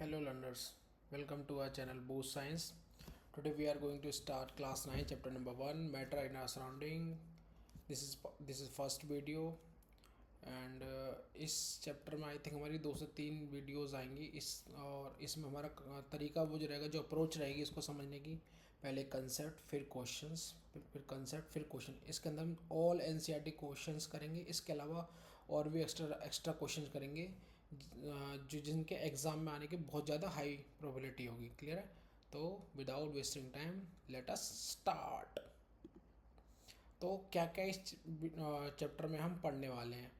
Hello learners, welcome to our channel Boost Science. Today we are going to start class 9 chapter number 1 matter in our surrounding. This is first video and इस chapter में I think हमारी 2 से 3 videos आएंगी और इसमें हमारा तरीका वो जो रहेगा, जो अप्रोच रहेगी इसको समझने की, पहले कंसेप्ट फिर क्वेश्चंस, फिर कंसेप्ट फिर क्वेश्चन। इसके अंदर हम ऑल एनसीईआरटी क्वेश्चंस करेंगे। इसके अलावा और भी एक्स्ट्रा क्वेश्चंस करेंगे जो जिनके एग्ज़ाम में आने की बहुत ज़्यादा हाई प्रोबेबिलिटी होगी। क्लियर है? तो without wasting time let us start. तो क्या क्या इस चैप्टर में हम पढ़ने वाले हैं,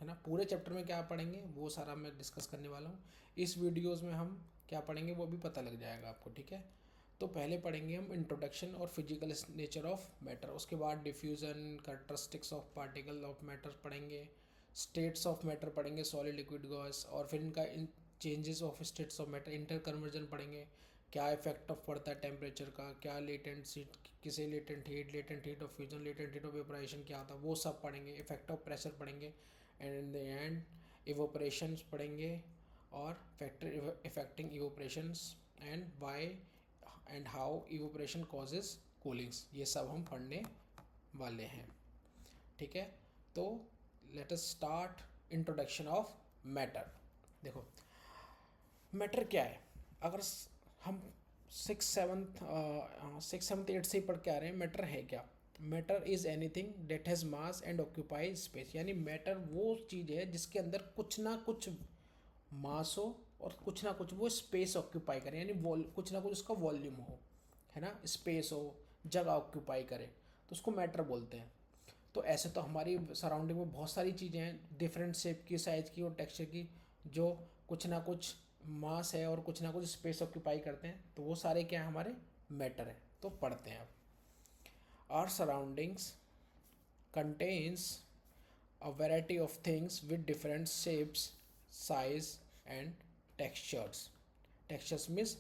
है ना। पूरे चैप्टर में क्या पढ़ेंगे वो सारा मैं डिस्कस करने वाला हूँ। इस वीडियोस में हम क्या पढ़ेंगे वो भी पता लग जाएगा आपको, ठीक है। तो पहले पढ़ेंगे हम इंट्रोडक्शन और फिजिकल नेचर ऑफ मैटर। उसके बाद diffusion, characteristics of particle of matter पढ़ेंगे। स्टेट्स ऑफ मैटर पढ़ेंगे, सॉलिड, लिक्विड, गैस, और फिर इनका changes of states of matter, interconversion पढ़ेंगे। क्या इफेक्ट ऑफ पड़ता है टेम्परेचर का, क्या लेटेंट हीट, किसे latent heat of fusion, latent heat of vaporisation क्या आता है वो सब पढ़ेंगे। इफेक्ट ऑफ प्रेशर पढ़ेंगे and in the end evaporations पढ़ेंगे और factor affecting evaporations and Y and how evaporation causes कूलिंग्स, ये सब हम पढ़ने वाले हैं, ठीक है। तो let us start introduction of matter. देखो मैटर क्या है, अगर हम सिक्स सेवन्थ एट से ही पढ़ के आ रहे हैं मैटर है क्या। Matter is anything that has mass and occupy space, यानी मैटर वो चीज़ है जिसके अंदर कुछ ना कुछ मास हो और कुछ ना कुछ वो स्पेस ऑक्यूपाई करे, यानी कुछ ना कुछ उसका वॉल्यूम हो, है ना, स्पेस हो, जगह ऑक्यूपाई करे, तो उसको मैटर बोलते हैं। तो ऐसे तो हमारी सराउंडिंग में बहुत सारी चीज़ें हैं, डिफरेंट शेप की, साइज़ की और टेक्सचर की, जो कुछ ना कुछ मास है और कुछ ना कुछ स्पेस ऑक्यूपाई करते हैं, तो वो सारे क्या है, हमारे मैटर है। तो पढ़ते हैं अब। Our surroundings contains a variety of things with different shapes, size and textures. Textures means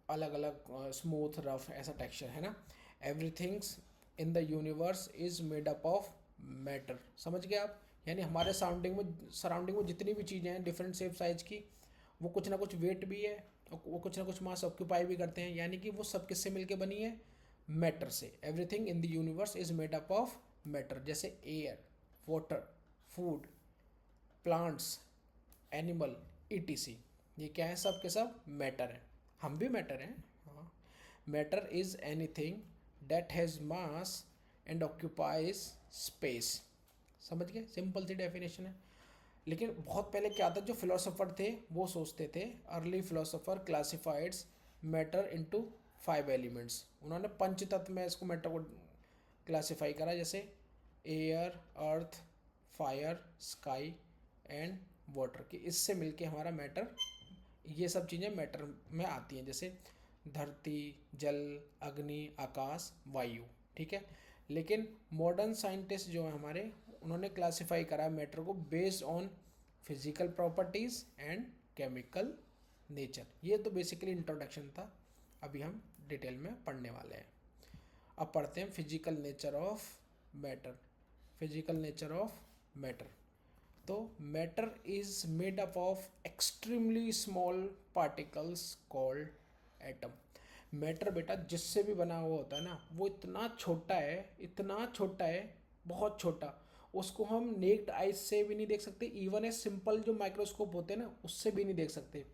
अलग अलग स्मूथ, रफ, ऐसा टेक्सचर है ना। Everything's in the universe is made up of matter, समझ गए आप। यानी हमारे सराउंडिंग में जितनी भी चीज़ें हैं डिफरेंट शेप साइज की, वो कुछ ना कुछ वेट भी है और वो कुछ ना कुछ मास ऑक्यूपाई भी करते हैं, यानी कि वो सब किससे मिलके बनी है, मैटर से। Everything in the universe is made up of matter, जैसे air, water, food, plants, animal, ETC, ये क्या है, सब के सब मैटर है। हम भी मैटर हैं, हाँ। Matter is anything that has mass and occupies space, समझ गए, सिंपल सी डेफिनेशन है। लेकिन बहुत पहले क्या था, जो फिलोसोफर थे वो सोचते थे, early philosopher classifieds matter into 5 elements. उन्होंने पंच तत्व में इसको मैटर को क्लासिफाई करा, जैसे air, earth, fire, sky and water, की इससे मिलके हमारा मैटर, ये सब चीज़ें मैटर में आती हैं, जैसे धरती, जल, अग्नि, आकाश, वायु, ठीक है। लेकिन मॉडर्न साइंटिस्ट जो हैं हमारे, उन्होंने क्लासिफाई करा मैटर को based on physical properties and chemical nature. ये तो बेसिकली इंट्रोडक्शन था, अभी हम डिटेल में पढ़ने वाले हैं। अब पढ़ते हैं physical nature of matter. Physical nature of matter, तो matter is made up of extremely small particles called atom. मैटर बेटा जिससे भी बना हुआ होता है ना, वो इतना छोटा है, इतना छोटा है, बहुत छोटा, उसको हम नेक्ड आइज से भी नहीं देख सकते, इवन ए सिंपल जो माइक्रोस्कोप होते हैं ना उससे भी नहीं देख सकते।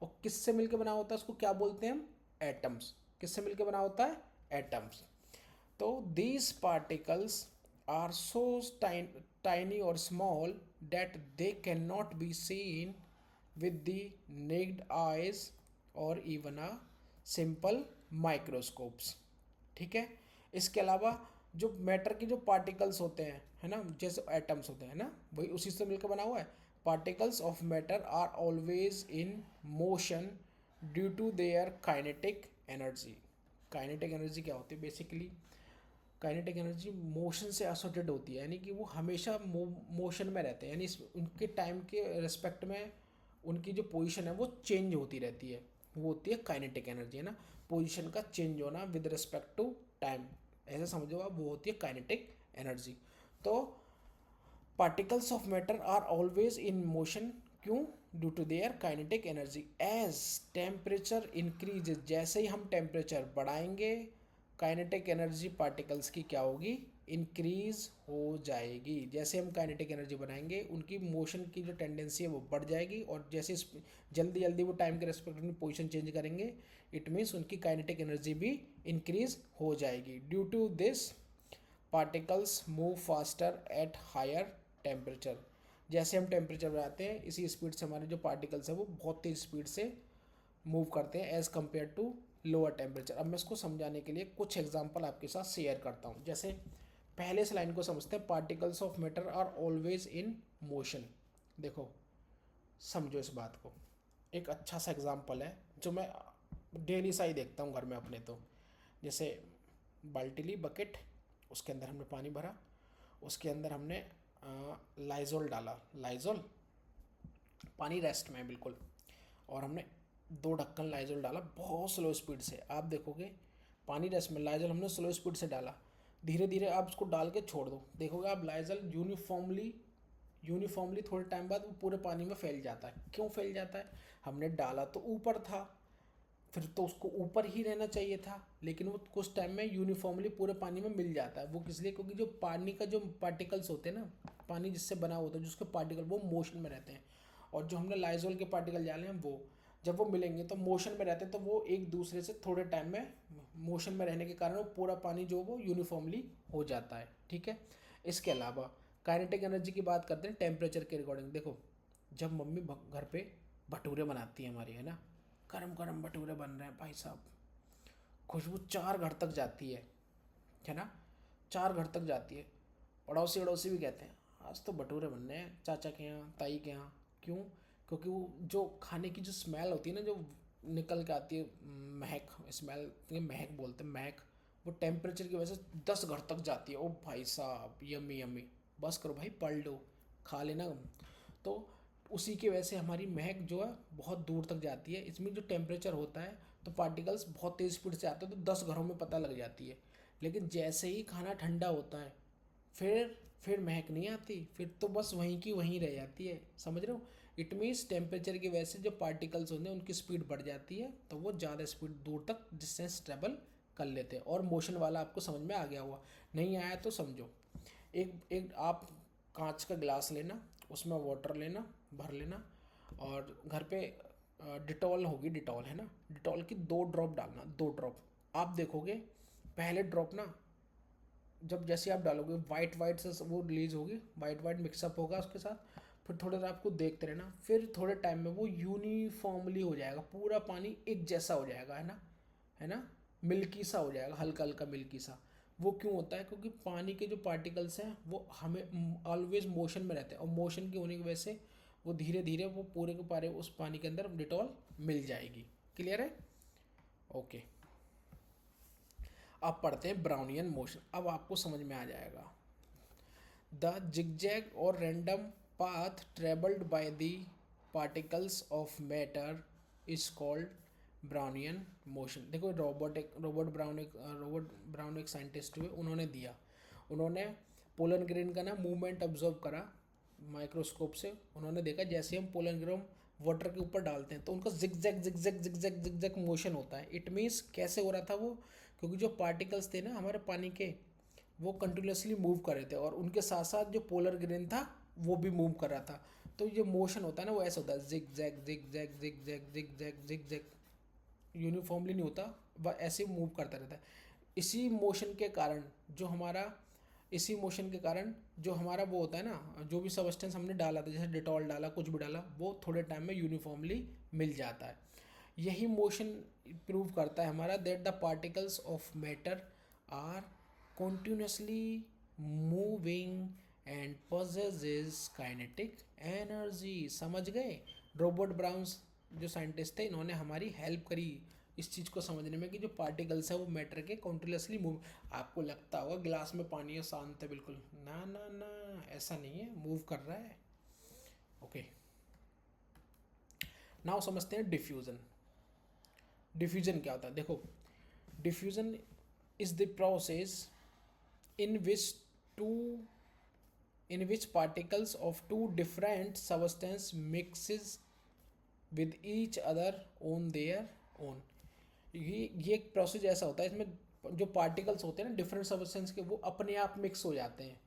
और किससे मिलकर बना होता है, उसको क्या बोलते हैं हम, एटम्स। किससे मिलकर बना होता है, एटम्स। तो these particles are so tiny or small that they cannot be seen with the naked eyes or even a simple microscopes, ठीक है। इसके अलावा जो मैटर की जो पार्टिकल्स होते हैं, है ना, जैसे एटम्स होते हैं ना, वही उसी से मिलकर बना हुआ है। Particles of matter are always in motion due to their kinetic energy. Kinetic energy क्या होती है, बेसिकली काइनेटिक एनर्जी मोशन से एसोसिएटेड होती है, यानी कि वो हमेशा मोशन में रहते हैं, यानी उनके टाइम के रिस्पेक्ट में उनकी जो पोजीशन है वो चेंज होती रहती है, वो होती है काइनेटिक एनर्जी, है ना। पोजीशन का चेंज होना विद रिस्पेक्ट टू टाइम, ऐसे समझो आप, वो होती है काइनेटिक एनर्जी। तो particles of matter are always in motion क्यों? Due to their kinetic energy. As temperature increases, जैसे ही हम टेम्परेचर बढ़ाएंगे काइनेटिक एनर्जी पार्टिकल्स की क्या होगी? इंक्रीज हो जाएगी। जैसे हम काइनेटिक एनर्जी बनाएंगे उनकी मोशन की जो टेंडेंसी है वो बढ़ जाएगी, और जैसे जल्दी जल्दी वो टाइम के रेस्पेक्ट में पोजिशन चेंज करेंगे, इट मीन्स उनकी काइनेटिक एनर्जी भी इंक्रीज हो जाएगी। Due to this particles move faster at higher temperature. जैसे हम टेम्परेचर बढ़ाते हैं इसी स्पीड से हमारे जो पार्टिकल्स हैं वो बहुत तेज स्पीड से मूव करते हैं as compare to lower temperature. अब मैं इसको समझाने के लिए कुछ एग्जांपल आपके साथ शेयर करता हूँ। जैसे पहले इस लाइन को समझते हैं, particles of matter are always in motion. देखो समझो इस बात को, एक अच्छा सा एग्जांपल है जो मैं डेली सा ही देखता हूँ घर में अपने। तो जैसे बाल्टी ली, बकेट, उसके अंदर हमने पानी भरा, उसके अंदर हमने लाइजोल डाला, लाइजोल पानी रेस्ट में है बिल्कुल, और हमने 2 ढक्कन लाइजोल डाला बहुत स्लो स्पीड से। आप देखोगे पानी रेस्ट में, लाइजोल हमने स्लो स्पीड से डाला, धीरे धीरे आप उसको डाल के छोड़ दो, देखोगे आप लाइजोल यूनिफॉर्मली थोड़े टाइम बाद वो पूरे पानी में फैल जाता है। क्यों फैल जाता है? हमने डाला तो ऊपर था, फिर तो उसको ऊपर ही रहना चाहिए था, लेकिन वो कुछ टाइम में यूनिफॉर्मली पूरे पानी में मिल जाता है। वो किस लिए? क्योंकि जो पानी का जो पार्टिकल्स होते हैं ना, पानी जिससे बना होता है जिसके पार्टिकल, वो मोशन में रहते हैं, और जो हमने लाइजोल के पार्टिकल डाले हैं वो जब वो मिलेंगे तो मोशन में रहते हैं, तो वो एक दूसरे से थोड़े टाइम में मोशन में रहने के कारण वो पूरा पानी जो वो यूनिफॉर्मली हो जाता है। ठीक है। इसके अलावा काइनेटिक एनर्जी की बात करते हैं टेम्परेचर के रिकॉर्डिंग। देखो जब मम्मी घर पे भटूरे बनाती है हमारी, है ना, गरम गरम भटूरे बन रहे हैं भाई साहब, खुशबू 4 घर तक जाती है ना, 4 घर तक जाती है। पड़ोसी वड़ोसी भी कहते हैं आज तो भटूरे बन रहे हैं चाचा के यहाँ, ताई के यहाँ। क्यों? क्योंकि वो जो खाने की जो स्मेल होती है ना, जो निकल के आती है, महक, स्मेल, महक बोलते हैं, महक, वो टेम्परेचर की वजह से 10 घर तक जाती है। ओ भाई साहब यम्मी यम्मी, बस करो भाई, पढ़ लो, खा लेना। तो उसी की वजह से हमारी महक जो है बहुत दूर तक जाती है। इसमें जो टेम्परेचर होता है तो पार्टिकल्स बहुत तेज़ स्पीड से आते हैं, तो 10 घरों में पता लग जाती है। लेकिन जैसे ही खाना ठंडा होता है फिर महक नहीं आती, फिर तो बस वहीं की वहीं रह जाती है। समझ रहे हो? इट मीन्स टेम्परेचर की वजह से जो पार्टिकल्स होते हैं उनकी स्पीड बढ़ जाती है, तो वो ज़्यादा स्पीड दूर तक डिस्टेंस ट्रेवल कर लेते हैं। और मोशन वाला आपको समझ में आ गया हुआ, नहीं आया तो समझो। एक एक आप कांच का गिलास लेना, उसमें वाटर लेना, भर लेना, और घर पे डिटॉल होगी, डिटॉल है ना, डिटॉल की 2 ड्रॉप डालना, 2 ड्रॉप। आप देखोगे पहले ड्रॉप ना, जब जैसे आप डालोगे वाइट वाइट से वो रिलीज होगी, वाइट वाइट मिक्सअप होगा उसके साथ, फिर थोड़ा देर आपको देखते रहना, फिर थोड़े टाइम में वो यूनिफॉर्मली हो जाएगा, पूरा पानी एक जैसा हो जाएगा, है ना, मिल्की सा हो जाएगा, हल्का हल्का मिल्की सा। वो क्यों होता है? क्योंकि पानी के जो पार्टिकल्स हैं वो हमें ऑलवेज मोशन में रहते हैं, और मोशन की होने की वजह से वो धीरे धीरे वो पूरे के पूरे उस पानी के अंदर डिटॉल मिल जाएगी। क्लियर है? ओके। अब पढ़ते हैं ब्राउनियन मोशन। अब आपको समझ में आ जाएगा। द जिगजैग और random path travelled by the particles of matter is called Brownian motion. देखो रोबर्ट ब्राउन एक साइंटिस्ट हुए, उन्होंने पोलन ग्रेन का ना मूवमेंट ऑब्जर्व करा माइक्रोस्कोप से। उन्होंने देखा जैसे हम पोलन ग्रेन वाटर के ऊपर डालते हैं तो उनका zigzag zigzag zigzag zigzag motion होता है। इट मीन्स कैसे हो रहा था वो? क्योंकि जो पार्टिकल्स थे ना हमारे पानी के, वो कंटिन्यूसली मूव कर रहे थे, और उनके साथ साथ जो पोलर ग्रेन था वो भी मूव कर रहा था। तो ये मोशन होता है ना, वो ऐसा होता है, zig zag zig zag zig zag zig zag zig zag, uniformly नहीं होता, वह ऐसे मूव करता रहता है। इसी मोशन के कारण जो हमारा इसी मोशन के कारण जो हमारा वो होता है ना, जो भी सबस्टेंस हमने डाला था, जैसे डिटॉल डाला, कुछ भी डाला, वो थोड़े टाइम में यूनिफॉर्मली मिल जाता है। यही मोशन प्रूव करता है हमारा that the particles of matter are continuously moving and possesses kinetic energy। समझ गए? रॉबर्ट ब्राउन जो साइंटिस्ट थे, इन्होंने हमारी हेल्प करी इस चीज़ को समझने में कि जो पार्टिकल्स है वो मैटर के कॉन्टिन्यूसली मूव। आपको लगता होगा गिलास में पानी है, शांत है बिल्कुल, ना ना ना, ऐसा नहीं है, मूव कर रहा है। ओके, नाउ समझते हैं डिफ्यूजन। डिफ्यूजन क्या होता है? देखो, diffusion is the process in which two in which particles of two different substance mixes with each other on their own। ये एक प्रोसेस ऐसा होता है, इसमें जो पार्टिकल्स होते हैं ना डिफरेंट सब्सटेंस के, वो अपने आप मिक्स हो जाते हैं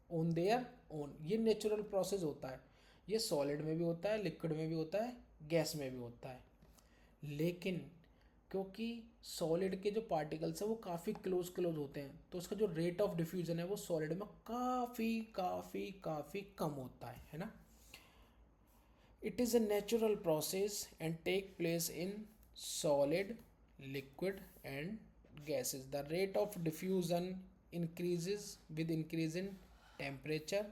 ऑन देयर ओन। ये नेचुरल प्रोसेस होता है। ये सॉलिड में भी होता है, लिक्विड में भी होता है, गैस में भी होता है। लेकिन क्योंकि सॉलिड के जो पार्टिकल्स हैं वो काफ़ी क्लोज क्लोज होते हैं, तो उसका जो रेट ऑफ डिफ्यूजन है वो सॉलिड में काफ़ी काफ़ी काफ़ी कम होता है ना। It is a natural process and take place in solid, liquid and gases. The rate of diffusion increases with increase in temperature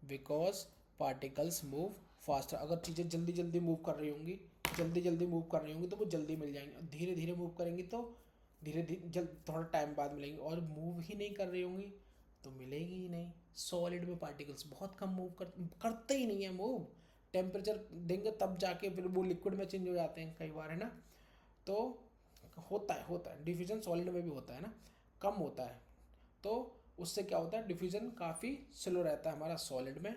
because particles move faster। अगर चीज़ें जल्दी जल्दी मूव कर रही होंगी, जल्दी जल्दी मूव कर रही होंगी तो वो जल्दी मिल जाएंगी, और धीरे धीरे मूव करेंगी तो धीरे धीरे थोड़ा टाइम बाद मिलेंगी, और मूव ही नहीं कर रही होंगी तो मिलेगी ही नहीं। सॉलिड में पार्टिकल्स बहुत कम मूव करते ही नहीं है मूव। टेम्परेचर देंगे तब जाके फिर वो लिक्विड में चेंज हो जाते हैं कई बार, है ना। तो होता है डिफ्यूजन सॉलिड में भी होता है ना, कम होता है। तो उससे क्या होता है, डिफ्यूजन काफ़ी स्लो रहता है हमारा सॉलिड में।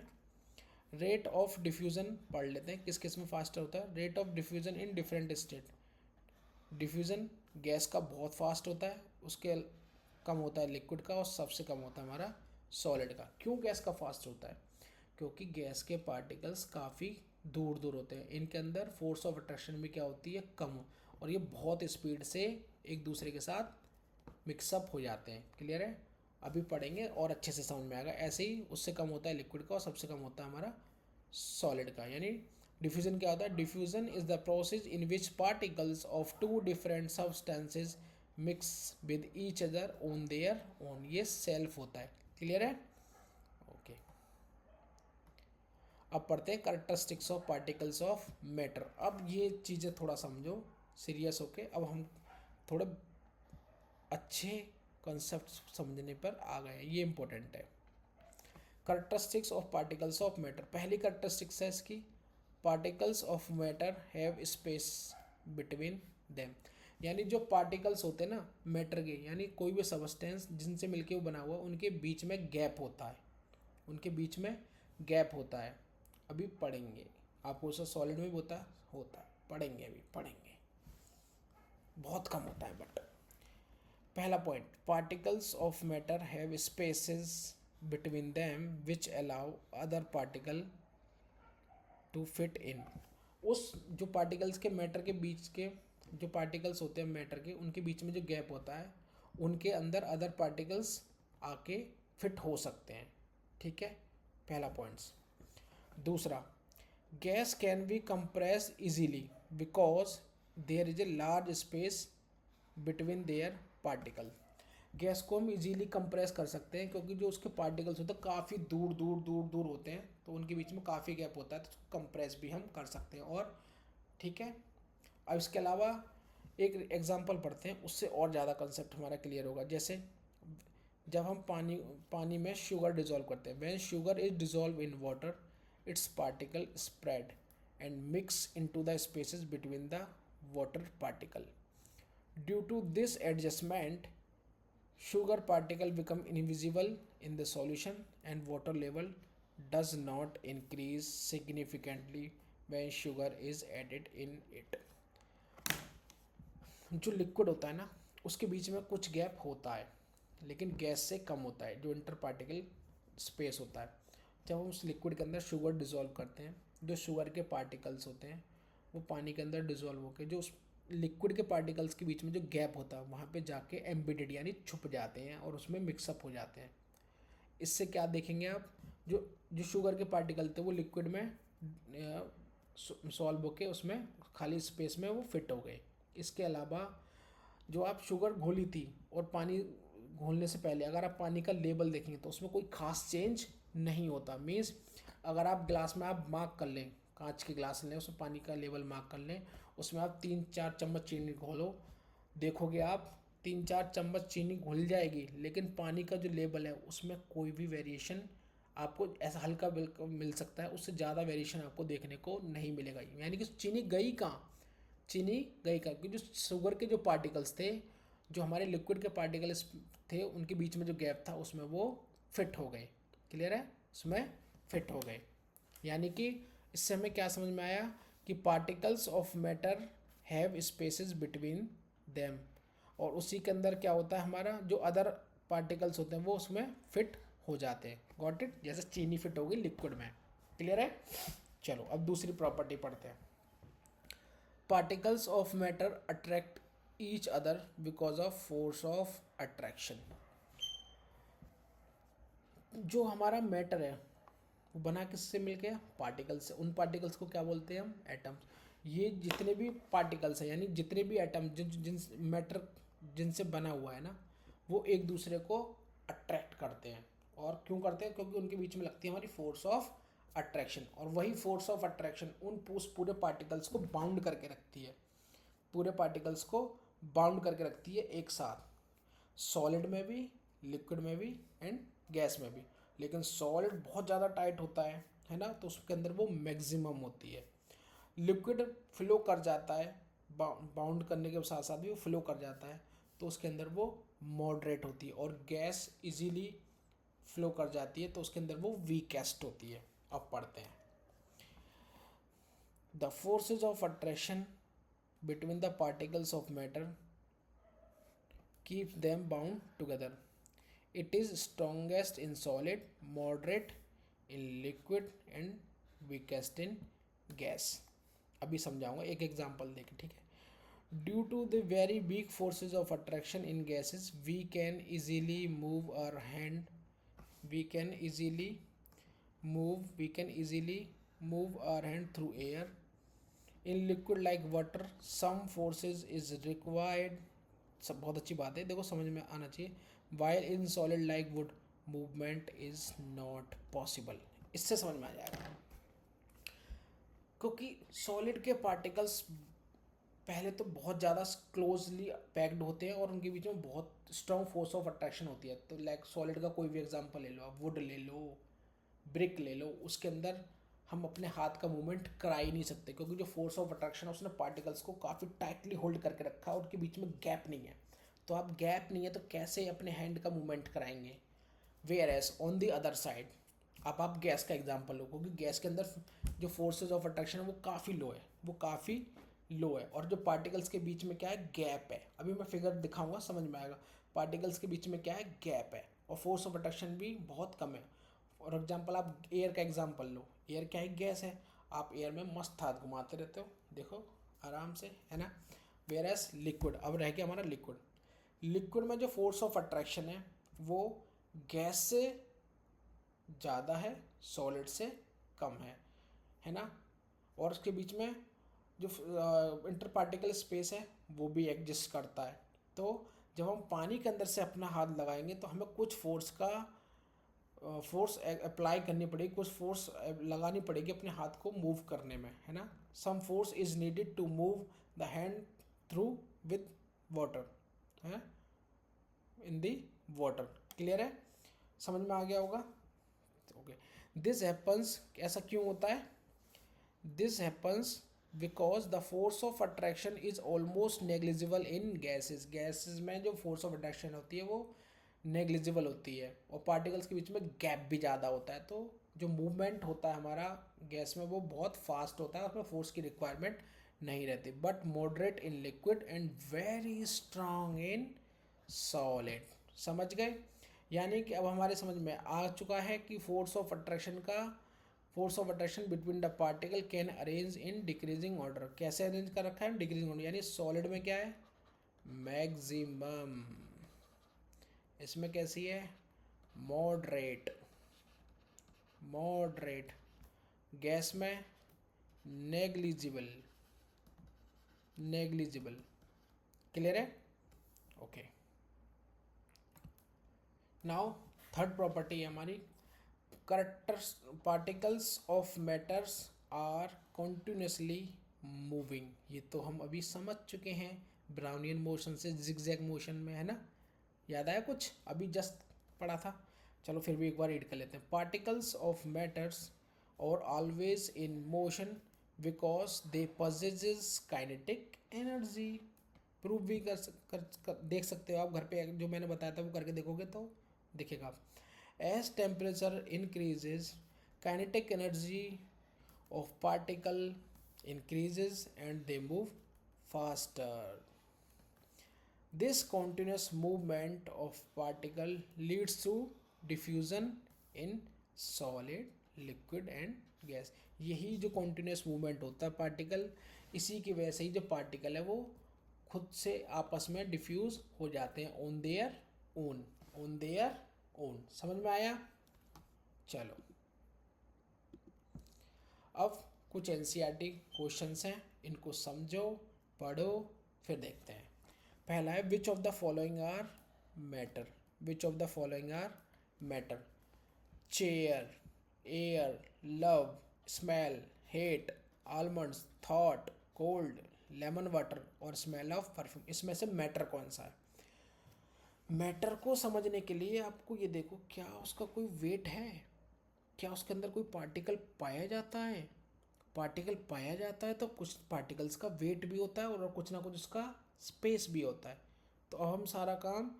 रेट ऑफ डिफ्यूजन पढ़ लेते हैं, किस किस में फास्ट होता है। Rate of diffusion in different state. Diffusion gas का बहुत फास्ट होता है, उसके कम होता है लिक्विड का, और सबसे कम होता है हमारा सॉलिड का। क्यों गैस का फास्ट होता है? क्योंकि गैस के पार्टिकल्स काफ़ी दूर दूर होते हैं, इनके अंदर फोर्स ऑफ अट्रैक्शन भी क्या होती है, कम, और ये बहुत स्पीड से एक दूसरे के साथ मिक्सअप हो जाते हैं। क्लियर है? अभी पढ़ेंगे और अच्छे से समझ में आएगा। ऐसे ही उससे कम होता है लिक्विड का, और सबसे कम होता है हमारा सॉलिड का। यानी डिफ्यूजन क्या होता है? Diffusion is the process in which particles of two different substances mix with each other on their own. ये सेल्फ होता है। क्लियर है? ओके। अब पढ़ते हैं characteristics of particles of matter. अब ये चीज़ें थोड़ा समझो सीरियस होके। अब हम थोड़े अच्छे कॉन्सेप्ट समझने पर आ गए, ये इंपॉर्टेंट है। Characteristics of particles of matter. पहली कैरेक्टरिस्टिक्स है इसकी, particles of matter have space between them. यानी जो पार्टिकल्स होते हैं ना मैटर के, यानी कोई भी सबस्टेंस जिनसे मिलके वो बना हुआ, उनके बीच में गैप होता है, उनके बीच में गैप होता है। अभी पढ़ेंगे, आपको उसका सॉलिड में भी होता है, पढ़ेंगे, अभी पढ़ेंगे। बहुत कम होता है बट। पहला point, particles of matter have spaces between them which allow other particle to fit in. उस जो पार्टिकल्स के मैटर के बीच के जो पार्टिकल्स होते हैं मैटर के, उनके बीच में जो गैप होता है, उनके अंदर अदर पार्टिकल्स आके फिट हो सकते हैं। ठीक है, पहला पॉइंट्स। दूसरा, gas can be compress easily because there is a large space between their particle. Gas को हम इजीली कंप्रेस कर सकते हैं क्योंकि जो उसके पार्टिकल्स होते हैं काफ़ी दूर दूर दूर दूर होते हैं, तो उनके बीच में काफ़ी गैप होता है, तो कंप्रेस भी हम कर सकते हैं। और ठीक है, अब इसके अलावा एक एग्जांपल पढ़ते हैं, उससे और ज़्यादा कंसेप्ट हमारा क्लियर होगा। जैसे जब हम पानी में शुगर डिजोल्व करते हैं, when sugar is dissolve in water its particle spread and mix into the spaces between the water particle. Due to this adjustment sugar particle become invisible in the solution and water level does not increase significantly when sugar is added in it। जो liquid होता है ना उसके बीच में कुछ gap होता है, लेकिन गैस से कम होता है, जो इंटर पार्टिकल स्पेस होता है। जब हम उस लिक्विड के अंदर शुगर डिज़ोल्व करते हैं, जो शुगर के पार्टिकल्स होते हैं वो पानी के अंदर डिज़ोल्व होकर जो उस लिक्विड के पार्टिकल्स के बीच में जो गैप होता है वहाँ पे जाके एम्बेडेड यानी छुप जाते हैं और उसमें मिक्सअप हो जाते हैं। इससे क्या देखेंगे आप, जो जो शुगर के पार्टिकल थे वो लिक्विड में सॉल्व होके उसमें खाली स्पेस में वो फिट हो गए। इसके अलावा जो आप शुगर घोली थी और पानी घोलने से पहले अगर आप पानी का लेवल देखेंगे तो उसमें कोई खास चेंज नहीं होता। मीन्स अगर आप ग्लास में आप मार्क कर लें, कांच के ग्लास लें, उसमें पानी का लेवल मार्क कर लें, उसमें आप 3-4 चम्मच चीनी घोलो, देखोगे आप 3-4 चम्मच चीनी घुल जाएगी, लेकिन पानी का जो लेवल है उसमें कोई भी वेरिएशन आपको ऐसा हल्का मिल सकता है, उससे ज़्यादा वेरिएशन आपको देखने को नहीं मिलेगा। यानी कि चीनी गई कहाँ, क्योंकि जो शुगर के जो पार्टिकल्स थे, जो हमारे लिक्विड के पार्टिकल्स थे, उनके बीच में जो गैप था उसमें वो फिट हो गए। क्लियर है? उसमें फिट हो गए। यानी कि इससे हमें क्या समझ में आया कि particles of matter have spaces between them, और उसी के अंदर क्या होता है हमारा जो अदर पार्टिकल्स होते हैं वो उसमें फिट हो जाते हैं। Got it? जैसे चीनी फिट होगी लिक्विड में। क्लियर है? चलो अब दूसरी प्रॉपर्टी पढ़ते हैं। Particles of matter attract each other because of force of attraction. जो हमारा मैटर है वो बना किससे मिलके? पार्टिकल्स से। उन पार्टिकल्स को क्या बोलते हैं हम? एटम्स। ये जितने भी पार्टिकल्स हैं यानी जितने भी एटम जिन जिन मैटर जिनसे बना हुआ है ना, वो एक दूसरे को अट्रैक्ट करते हैं। और क्यों करते हैं? क्योंकि उनके बीच में लगती है हमारी फोर्स ऑफ अट्रैक्शन, और वही फोर्स ऑफ अट्रैक्शन उस पूरे पार्टिकल्स को बाउंड करके रखती है, पूरे पार्टिकल्स को बाउंड करके रखती है एक साथ, सॉलिड में भी, लिक्विड में भी एंड गैस में भी। लेकिन सॉलिड बहुत ज़्यादा टाइट होता है ना, तो उसके अंदर वो मैक्सिमम होती है। लिक्विड फ्लो कर जाता है, बाउंड करने के साथ साथ भी वो फ्लो कर जाता है, तो उसके अंदर वो मॉडरेट होती है। और गैस इजीली फ्लो कर जाती है, तो उसके अंदर वो वीकेस्ट होती है। अब पढ़ते हैं। The forces of attraction between the particles of matter keeps them bound together. It is strongest in solid, moderate in liquid and weakest in gas. अभी समझाऊंगा एक एग्जांपल देके, ठीक है? Due to the very weak forces of attraction in gases we can easily move our hand we can easily move our hand through air. In liquid like water some forces is required, सब बहुत अच्छी बात है, देखो समझ में आना चाहिए। While in solid like would movement is not possible. इससे समझ में आ जाएगा, क्योंकि सॉलिड के पार्टिकल्स पहले तो बहुत ज़्यादा क्लोजली पैक्ड होते हैं और उनके बीच में बहुत स्ट्रॉन्ग फोर्स ऑफ अट्रैक्शन होती है। तो लाइक सॉलिड का कोई भी एग्जांपल ले लो, आप वुड ले लो, ब्रिक ले लो, उसके अंदर हम अपने हाथ का मूवमेंट करा ही नहीं सकते, क्योंकि जो फोर्स ऑफ अट्रैक्शन है उसने पार्टिकल्स को काफ़ी टाइटली होल्ड करके रखा है और उनके बीच में गैप नहीं है। तो आप गैप नहीं है तो कैसे अपने हैंड का मूवमेंट कराएंगे? Whereas on the other side, अब आप गैस का एग्जांपल लो, क्योंकि गैस के अंदर जो फोर्सेज ऑफ अट्रैक्शन है वो काफ़ी लो है, और जो पार्टिकल्स के बीच में क्या है? गैप है। अभी मैं फिगर दिखाऊंगा, समझ में आएगा। पार्टिकल्स के बीच में क्या है? गैप है, और फोर्स ऑफ अट्रैक्शन भी बहुत कम है। फॉर एग्जांपल आप एयर का एग्जांपल लो, एयर क्या है? गैस है। आप एयर में मस्त हाथ घुमाते रहते हो, देखो आराम से, है ना? वेयर एज लिक्विड, अब रह गया हमारा लिक्विड में जो फोर्स ऑफ अट्रैक्शन है वो गैस से ज़्यादा है, सॉलिड से कम है ना? और उसके बीच में जो इंटर पार्टिकल स्पेस है वो भी एग्जिस्ट करता है। तो जब हम पानी के अंदर से अपना हाथ लगाएंगे तो हमें कुछ फोर्स अप्लाई करनी पड़ेगी, कुछ फोर्स लगानी पड़ेगी अपने हाथ को मूव करने में, है ना? Some force is needed to move the hand through with water, है, इन दी वाटर। क्लियर है? समझ में आ गया होगा? ओके। दिस हैपन्स, ऐसा क्यों होता है? This happens because the force of attraction is almost negligible in gases में जो फोर्स ऑफ अट्रैक्शन होती है वो नेग्लिजिबल होती है, और पार्टिकल्स के बीच में गैप भी ज़्यादा होता है। तो जो मूवमेंट होता है हमारा गैस में वो बहुत फास्ट होता है, उसमें फोर्स की रिक्वायरमेंट नहीं रहती। But moderate in liquid and very strong in solid. समझ गए? यानी कि अब हमारे समझ में आ चुका है कि force of attraction between the particle can arrange in decreasing order. कैसे अरेंज कर रखा है? Decreasing order. यानी सॉलिड में क्या है? मैक्सिमम। इसमें कैसी है? मॉडरेट। गैस में नेग्लिजिबल। क्लियर है? ओके। नाउ थर्ड प्रॉपर्टी है हमारी, characters particles of matters are continuously moving. ये तो हम अभी समझ चुके हैं ब्राउनियन मोशन से जिगजैग मोशन में, है ना? याद आया कुछ? अभी जस्ट पढ़ा था। चलो फिर भी एक बार रीड कर लेते हैं। Particles of matters are always in motion because they possesses kinetic energy. Prove भी देख सकते हो आप घर पे, जो मैंने बताया था वो करके देखोगे तो दिखेगा। As temperature increases, kinetic energy of particle increases and they move faster. This continuous movement of particle leads to diffusion in solid, liquid and gas. यही जो continuous movement होता है पार्टिकल, इसी की वजह से ही जो पार्टिकल है वो खुद से आपस में डिफ्यूज हो जाते हैं on their own, on their own. समझ में आया? चलो अब कुछ एनसीईआरटी क्वेश्चंस हैं, इनको समझो, पढ़ो, फिर देखते हैं. पहला है which of the following are matter. Which of the following are matter. Chair, air, love, smell, hate, almonds, thought, cold, lemon water और स्मेल ऑफ परफ्यूम. इसमें से मैटर कौन सा है? मैटर को समझने के लिए आपको ये देखो, क्या उसका कोई वेट है? क्या उसके अंदर कोई पार्टिकल पाया जाता है? पार्टिकल पाया जाता है तो कुछ पार्टिकल्स का वेट भी होता है और कुछ ना कुछ उसका स्पेस भी होता है. तो अब हम सारा काम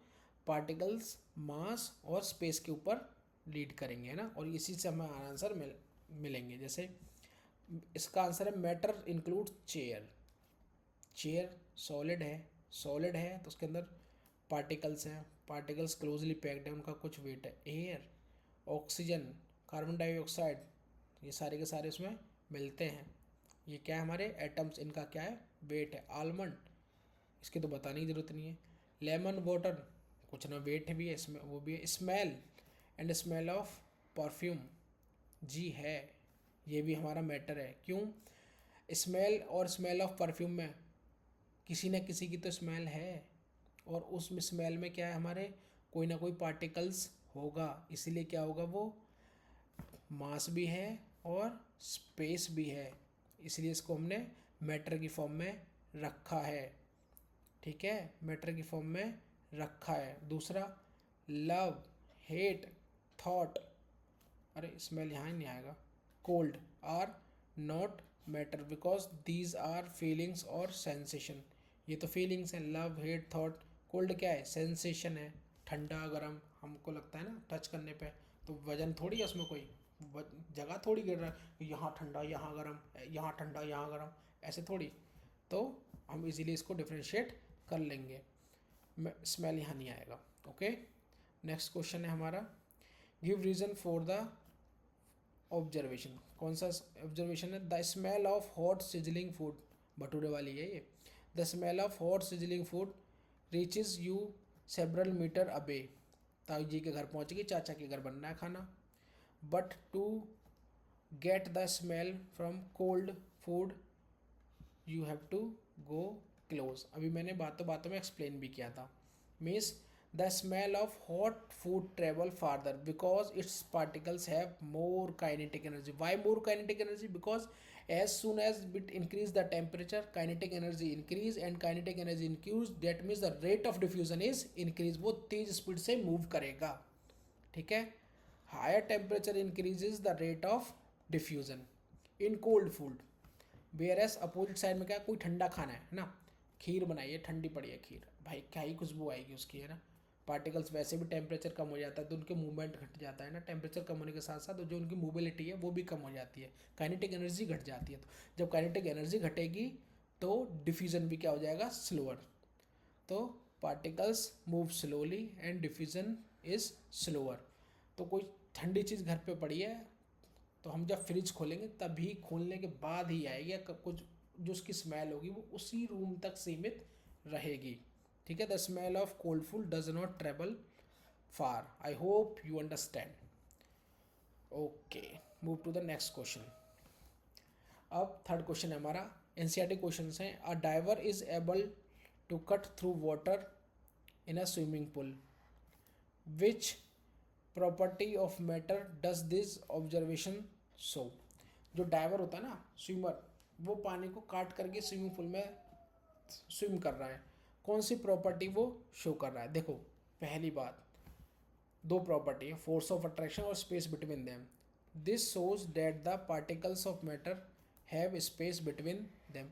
पार्टिकल्स, मास और स्पेस के ऊपर लीड करेंगे, है ना. और इसी से हमें आंसर मिलेंगे. जैसे इसका आंसर है matter include chair. Chair solid है, सॉलिड है तो उसके अंदर पार्टिकल्स हैं, पार्टिकल्स क्लोजली पैक्ड है, उनका कुछ वेट है. एयर, ऑक्सीजन, कार्बन डाइऑक्साइड, ये सारे के सारे उसमें मिलते हैं. ये क्या है? हमारे एटम्स, इनका क्या है? वेट है. आलमंड, इसकी तो बताने की ज़रूरत नहीं है. लेमन वाटर, कुछ ना वेट भी है इसमें, वो भी है. Smell and smell of perfume, जी है, ये भी हमारा मैटर है. क्यों? स्मेल और स्मेल ऑफ परफ्यूम में किसी न किसी की तो स्मेल है और उस स्मेल में क्या है? हमारे कोई ना कोई पार्टिकल्स होगा, इसीलिए क्या होगा? वो मास भी है और स्पेस भी है, इसलिए इसको हमने मैटर की फॉर्म में रखा है. ठीक है, मैटर की फॉर्म में रखा है. दूसरा, लव, हेट, थॉट, अरे स्मेल यहाँ ही नहीं आएगा. Cold are not matter because these are feelings और सेंसेशन. ये तो फीलिंग्स हैं, लव, हेट, थॉट. कोल्ड क्या है? सेंसेशन है, ठंडा गर्म हमको लगता है ना टच करने पे. तो वजन थोड़ी है उसमें, कोई जगह थोड़ी गिर रहा है, यहाँ ठंडा यहाँ गर्म, यहाँ ठंडा यहाँ गर्म, ऐसे थोड़ी. तो हम इजीली इसको डिफ्रेंशिएट कर लेंगे. स्मेल यहाँ नहीं आएगा. ओके, नेक्स्ट क्वेश्चन है हमारा, give reason for the observation. कौन सा ऑब्जर्वेशन है? The smell of hot sizzling food, भटूरे वाली है ये. The smell of hot sizzling food reaches you several metre away. ताऊ जी के घर पहुँचेगी, चाचा के घर बन रहा है खाना. But to get the smell from cold food you have to go close. अभी मैंने बातों बातों में एक्सप्लेन भी किया था. Means the smell of hot food travel farther because its particles have more kinetic energy. Why more kinetic energy? Because as soon as it increase the temperature, kinetic energy increase and kinetic energy increase, that means the rate of diffusion is increase. वो तेज speed से move करेगा. ठीक है, higher temperature increases the rate of diffusion in cold food. whereas opposite side में क्या, कोई ठंडा खाना है ना, खीर बनाई है, ठंडी पड़ी है खीर, भाई क्या ही खुशबू आएगी उसकी, है ना. पार्टिकल्स वैसे भी टेम्परेचर कम हो जाता है तो उनके मूवमेंट घट जाता है ना. टेम्परेचर कम होने के साथ साथ जो उनकी मोबिलिटी है वो भी कम हो जाती है, काइनेटिक एनर्जी घट जाती है. तो जब काइनेटिक एनर्जी घटेगी तो डिफ्यूज़न भी क्या हो जाएगा? स्लोअर. तो particles move slowly and diffusion is slower. तो कोई ठंडी चीज़ घर पे पड़ी है तो हम जब फ्रिज खोलेंगे तभी खोलने के बाद ही आएगी, या कुछ जो उसकी स्मेल होगी वो उसी रूम तक सीमित रहेगी. ठीक है, the smell of cold food does not travel far. I hope you understand. Okay, move to the next question. अब थर्ड क्वेश्चन है हमारा, एनसीईआरटी क्वेश्चन हैं. A diver is able to cut through water in a swimming pool. Which property of matter does this observation show. जो diver होता है ना, swimmer, वो पानी को काट करके स्विमिंग पूल में स्विम कर रहा है. कौन सी प्रॉपर्टी वो शो कर रहा है? देखो, पहली बात, दो प्रॉपर्टी है, फोर्स ऑफ अट्रैक्शन और space between them. This shows that the particles of matter have space between them.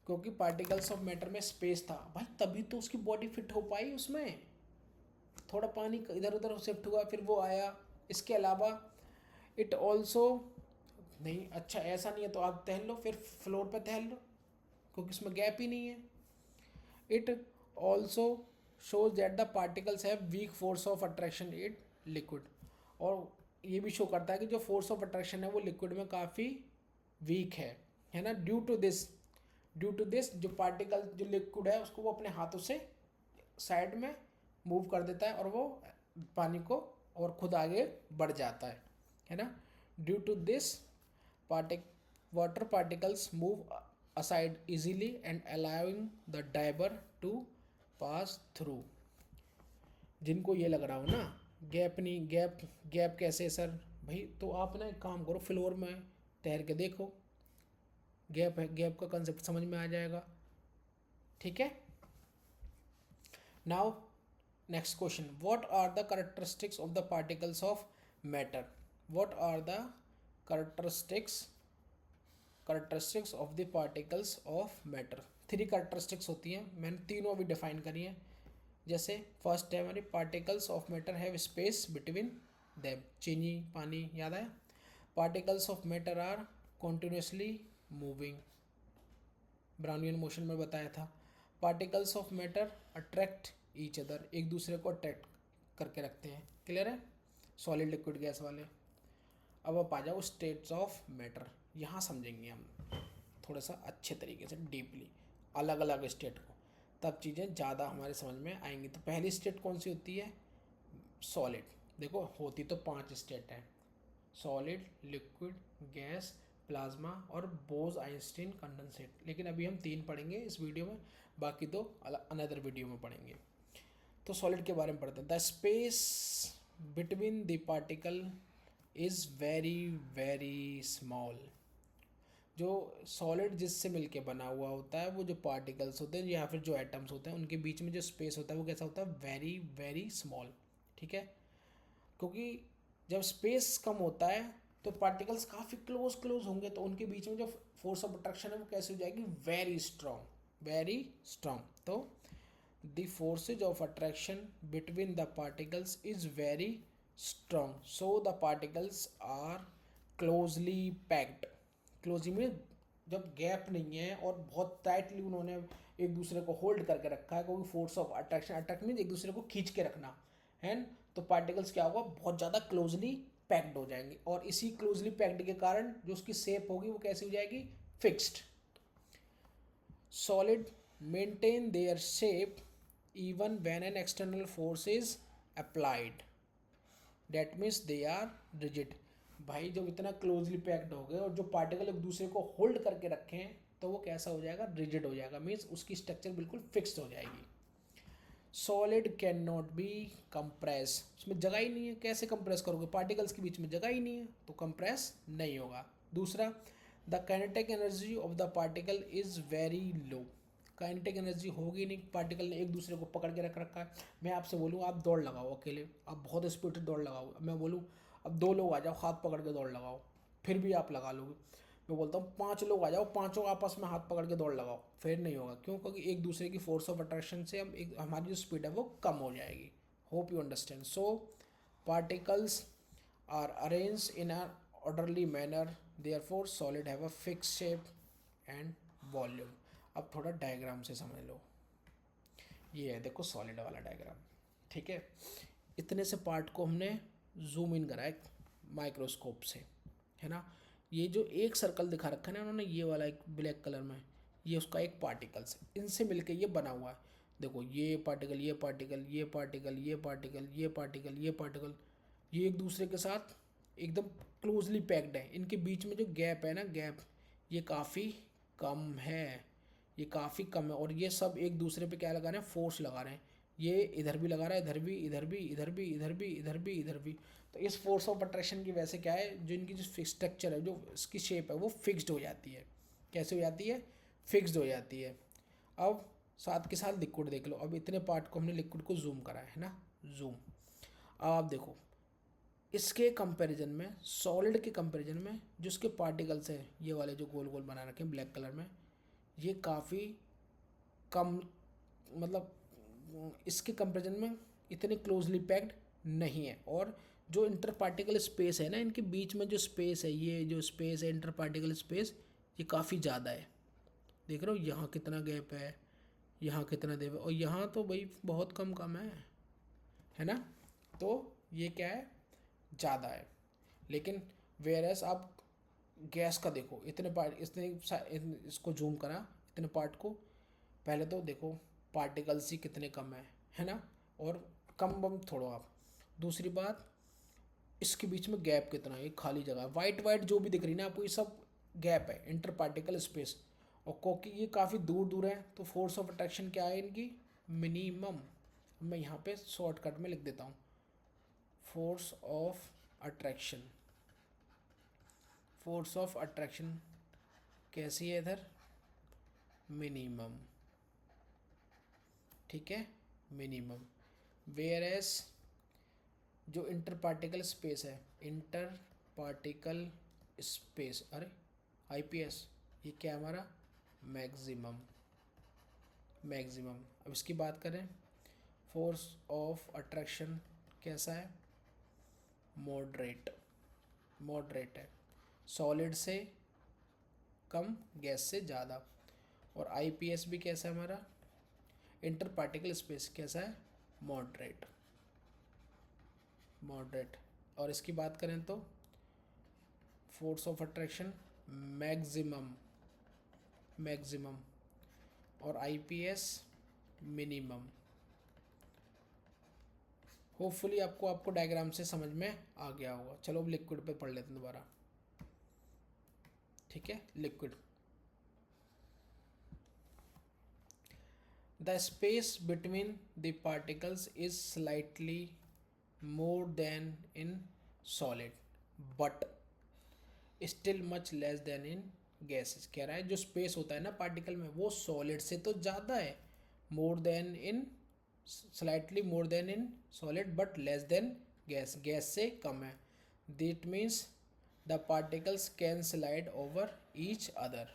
क्योंकि पार्टिकल्स ऑफ मैटर में स्पेस था भाई, तभी तो उसकी बॉडी फिट हो पाई. उसमें थोड़ा पानी इधर उधर शिफ्ट हुआ, फिर वो आया, इसके अलावा इट ऑल्सो, नहीं अच्छा ऐसा नहीं है तो आप टहल लो, फिर फ्लोर पे टहल लो क्योंकि इसमें गैप ही नहीं है। It also shows that the particles have weak force of attraction in liquid, और ये भी शो करता है कि जो फोर्स ऑफ अट्रैक्शन है वो लिक्विड में काफ़ी वीक है ना। ड्यू टू दिस जो पार्टिकल जो लिक्विड है उसको वो अपने हाथों से साइड में मूव कर देता है और वो पानी को और खुद आगे बढ़ जाता है ना। Due to this particle water particles move aside easily and allowing the diver to pass through. जिनको ये लग रहा हो ना गैप नहीं, गैप कैसे सर भाई, तो आप ना एक काम करो, फ्लोर में तैर के देखो, गैप है, गैप का कंसेप्ट समझ में आ जाएगा। ठीक है। Now next question, what are the characteristics of the particles of matter. What are the characteristics of the particles of matter. 3 characteristics होती हैं, मैंने तीनों अभी डिफाइन करी हैं। जैसे फर्स्ट है हमारी particles of matter have space between them, चीनी पानी याद आया। Particles of matter are continuously moving, Brownian motion में बताया था। Particles of matter attract each other, एक दूसरे को अट्रैक्ट करके रखते हैं। क्लियर है, सॉलिड लिक्विड गैस वाले। अब आप आ जाओ स्टेट्स ऑफ मैटर, यहाँ समझेंगे हम थोड़ा सा अच्छे तरीके से डीपली अलग अलग स्टेट को, तब चीज़ें ज़्यादा हमारे समझ में आएंगी। तो पहली स्टेट कौन सी होती है, सॉलिड। देखो होती तो 5 स्टेट हैं, सॉलिड, लिक्विड, गैस, प्लाज्मा और बोज आइंस्टीन कंडेंसेट, लेकिन अभी हम 3 पढ़ेंगे इस वीडियो में, बाकी 2 अनदर वीडियो में पढ़ेंगे। तो सॉलिड के बारे में पढ़ते हैं। The space between the particle is very very small. जो सॉलिड जिससे मिलके बना हुआ होता है, वो जो पार्टिकल्स होते हैं या फिर जो एटम्स होते हैं उनके बीच में जो स्पेस होता है वो कैसा होता है, वेरी वेरी स्मॉल। ठीक है, क्योंकि जब स्पेस कम होता है तो पार्टिकल्स काफ़ी क्लोज होंगे, तो उनके बीच में जो फोर्स ऑफ अट्रैक्शन है वो कैसे हो जाएगी, वेरी स्ट्रॉन्ग। तो the forces of attraction between the particles is very strong, so the particles are closely packed. Closely में जब गैप नहीं है और बहुत टाइटली उन्होंने एक दूसरे को होल्ड करके रखा है, क्योंकि फोर्स ऑफ अट्रैक्ट मीन एक दूसरे को खींच के रखना है, तो पार्टिकल्स क्या होगा, बहुत ज़्यादा क्लोजली पैक्ड हो जाएंगे, और इसी क्लोजली पैक्ड के कारण जो उसकी शेप होगी वो कैसी हो जाएगी, fixed. Solid maintain their shape even when an external force is applied, that means they are rigid. भाई जब इतना क्लोजली पैक्ड हो गए और जो पार्टिकल एक दूसरे को होल्ड करके रखे हैं तो वो कैसा हो जाएगा, रिजिड हो जाएगा, मीन्स उसकी स्ट्रक्चर बिल्कुल फिक्स्ड हो जाएगी। Solid can not be compress, उसमें जगह ही नहीं है, कैसे कंप्रेस करोगे, पार्टिकल्स के बीच में जगह ही नहीं है तो कंप्रेस नहीं होगा। दूसरा, the kinetic energy of the particle is very low, kinetic energy होगी नहीं, पार्टिकल ने एक दूसरे को पकड़ के रख रखा है। मैं आपसे बोलूँ आप दौड़ लगाओ अकेले, आप बहुत स्पीड से दौड़ लगाओ, मैं बोलूँ अब 2 लोग आ जाओ हाथ पकड़ के दौड़ लगाओ, फिर भी आप लगा लोगे। मैं बोलता हूँ 5 लोग आ जाओ, पाँचों आपस में हाथ पकड़ के दौड़ लगाओ, फिर नहीं होगा। क्यों, क्योंकि एक दूसरे की फोर्स ऑफ अट्रैक्शन से हमारी जो स्पीड है वो कम हो जाएगी। Hope you understand. So particles are arrange in a orderly manner, therefore solid have a fix shape and volume. अब थोड़ा डायग्राम से समझ लो, ये है देखो सॉलिड वाला डायग्राम। ठीक है, इतने से पार्ट को हमने जूम इन करा है माइक्रोस्कोप से, है ना। ये जो एक सर्कल दिखा रखा है ना उन्होंने, ये वाला एक ब्लैक कलर में, ये उसका एक पार्टिकल्स है, इनसे मिलके ये बना हुआ है। देखो ये पार्टिकल, ये पार्टिकल, ये पार्टिकल, ये पार्टिकल, ये पार्टिकल, ये पार्टिकल, ये एक दूसरे के साथ एकदम क्लोजली पैक्ड है। इनके बीच में जो गैप है ना, गैप ये काफ़ी कम है, ये काफ़ी कम है, और ये सब एक दूसरे पे क्या लगा रहे हैं, फोर्स लगा रहे हैं। ये इधर भी लगा रहा है, इधर भी, इधर भी, इधर भी, इधर भी, इधर भी, इधर भी। तो इस फोर्स ऑफ अट्रैक्शन की वजह से क्या है, जो इनकी जो स्ट्रक्चर है, जो इसकी शेप है वो फिक्स्ड हो जाती है। कैसे हो जाती है, फिक्स्ड हो जाती है। अब साथ के साथ लिक्विड देख लो, अब इतने पार्ट को हमने लिक्विड को जूम करा है ना, जूम। अब आप देखो इसके कंपैरिजन में, सॉलिड के कंपैरिजन में जो इसके पार्टिकल्स हैं, ये वाले जो गोल गोल बना रखे हैं ब्लैक कलर में, ये काफ़ी कम, मतलब इसके कंपैरिजन में इतने क्लोजली पैक्ड नहीं है, और जो इंटर पार्टिकल स्पेस है ना, इनके बीच में जो स्पेस है, ये जो स्पेस है इंटर पार्टिकल स्पेस, ये काफ़ी ज़्यादा है। देख रहे हो यहाँ कितना गैप है, यहाँ कितना गैप है, और यहाँ तो भाई बहुत कम कम है ना। तो ये क्या है, ज़्यादा है। लेकिन वेयरएस आप गैस का देखो, इतने पार्ट, इसको जूम करा इतने पार्ट को, पहले तो देखो पार्टिकल्स ही कितने कम है ना, और कम बम छोड़ो आप। दूसरी बात, इसके बीच में गैप कितना है, ये खाली जगह है, वाइट वाइट जो भी दिख रही है ना आपको, ये सब गैप है, इंटर पार्टिकल स्पेस। और क्योंकि ये काफ़ी दूर दूर है, तो फोर्स ऑफ अट्रैक्शन क्या है इनकी, मिनिमम। मैं यहाँ पे शॉर्टकट में लिख देता हूँ, force of attraction. Force of attraction कैसी है इधर, मिनिमम, ठीक है, मिनिमम। वेयर एस जो इंटर पार्टिकल स्पेस है, इंटर पार्टिकल स्पेस, अरे आईपीएस, ये क्या है हमारा, मैक्सिमम, मैक्सिमम। अब इसकी बात करें, फोर्स ऑफ अट्रैक्शन कैसा है, मॉडरेट, मॉडरेट है, सॉलिड से कम, गैस से ज़्यादा। और आईपीएस भी कैसा है हमारा, इंटर पार्टिकल स्पेस कैसा है, मॉडरेट, मॉडरेट। और इसकी बात करें तो force of attraction maximum, maximum, और आईपीएस मिनिमम। होपफुली आपको डायग्राम से समझ में आ गया होगा। चलो अब लिक्विड पे पढ़ लेते हैं दोबारा, ठीक है। Liquid, the space between the particles is slightly more than in solid but still much less than in gases। कह रहा है जो स्पेस होता है ना पार्टिकल में, वो सॉलिड से तो ज़्यादा है, more then in, slightly more than in solid but less than gas, gas से कम है। That means the particles can slide over each other.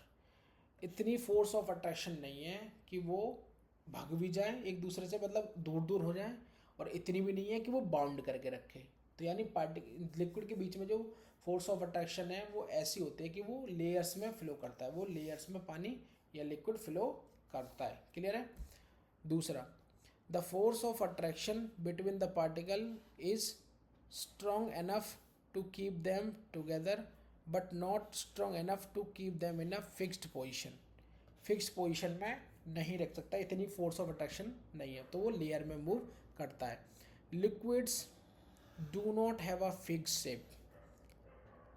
इतनी फोर्स ऑफ अट्रैक्शन नहीं है कि वो भाग भी जाए एक दूसरे से, मतलब दूर दूर हो जाए, और इतनी भी नहीं है कि वो बाउंड करके रखे। तो यानी लिक्विड के बीच में जो फोर्स ऑफ अट्रैक्शन है वो ऐसी होती है कि वो लेयर्स में फ्लो करता है, वो लेयर्स में पानी या लिक्विड फ्लो करता है। क्लियर है। दूसरा, the force of attraction between the particle is strong enough to keep them together but not strong enough to keep them in a fixed position. Fixed position में नहीं रख सकता, इतनी फोर्स ऑफ अट्रैक्शन नहीं है, तो वो लेयर में मूव करता है। Liquids do not have a fixed shape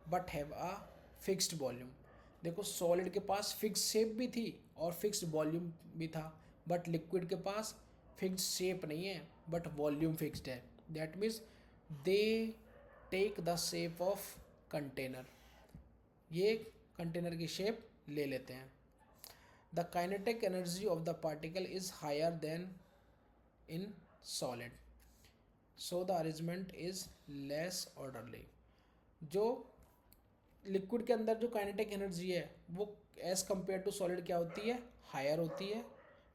but have a fixed volume. देखो सॉलिड के पास फिक्स्ड शेप भी थी और फिक्स्ड वॉल्यूम भी था, बट लिक्विड के पास फिक्स्ड शेप नहीं है बट वॉल्यूम फिक्स्ड है। That means they take the shape of container, ये कंटेनर की शेप ले लेते हैं। The kinetic energy of the particle is higher than in solid, so the arrangement is less orderly. जो liquid के अंदर जो काइनेटिक एनर्जी है वो एज कम्पेयर टू सॉलिड क्या होती है, हायर होती है।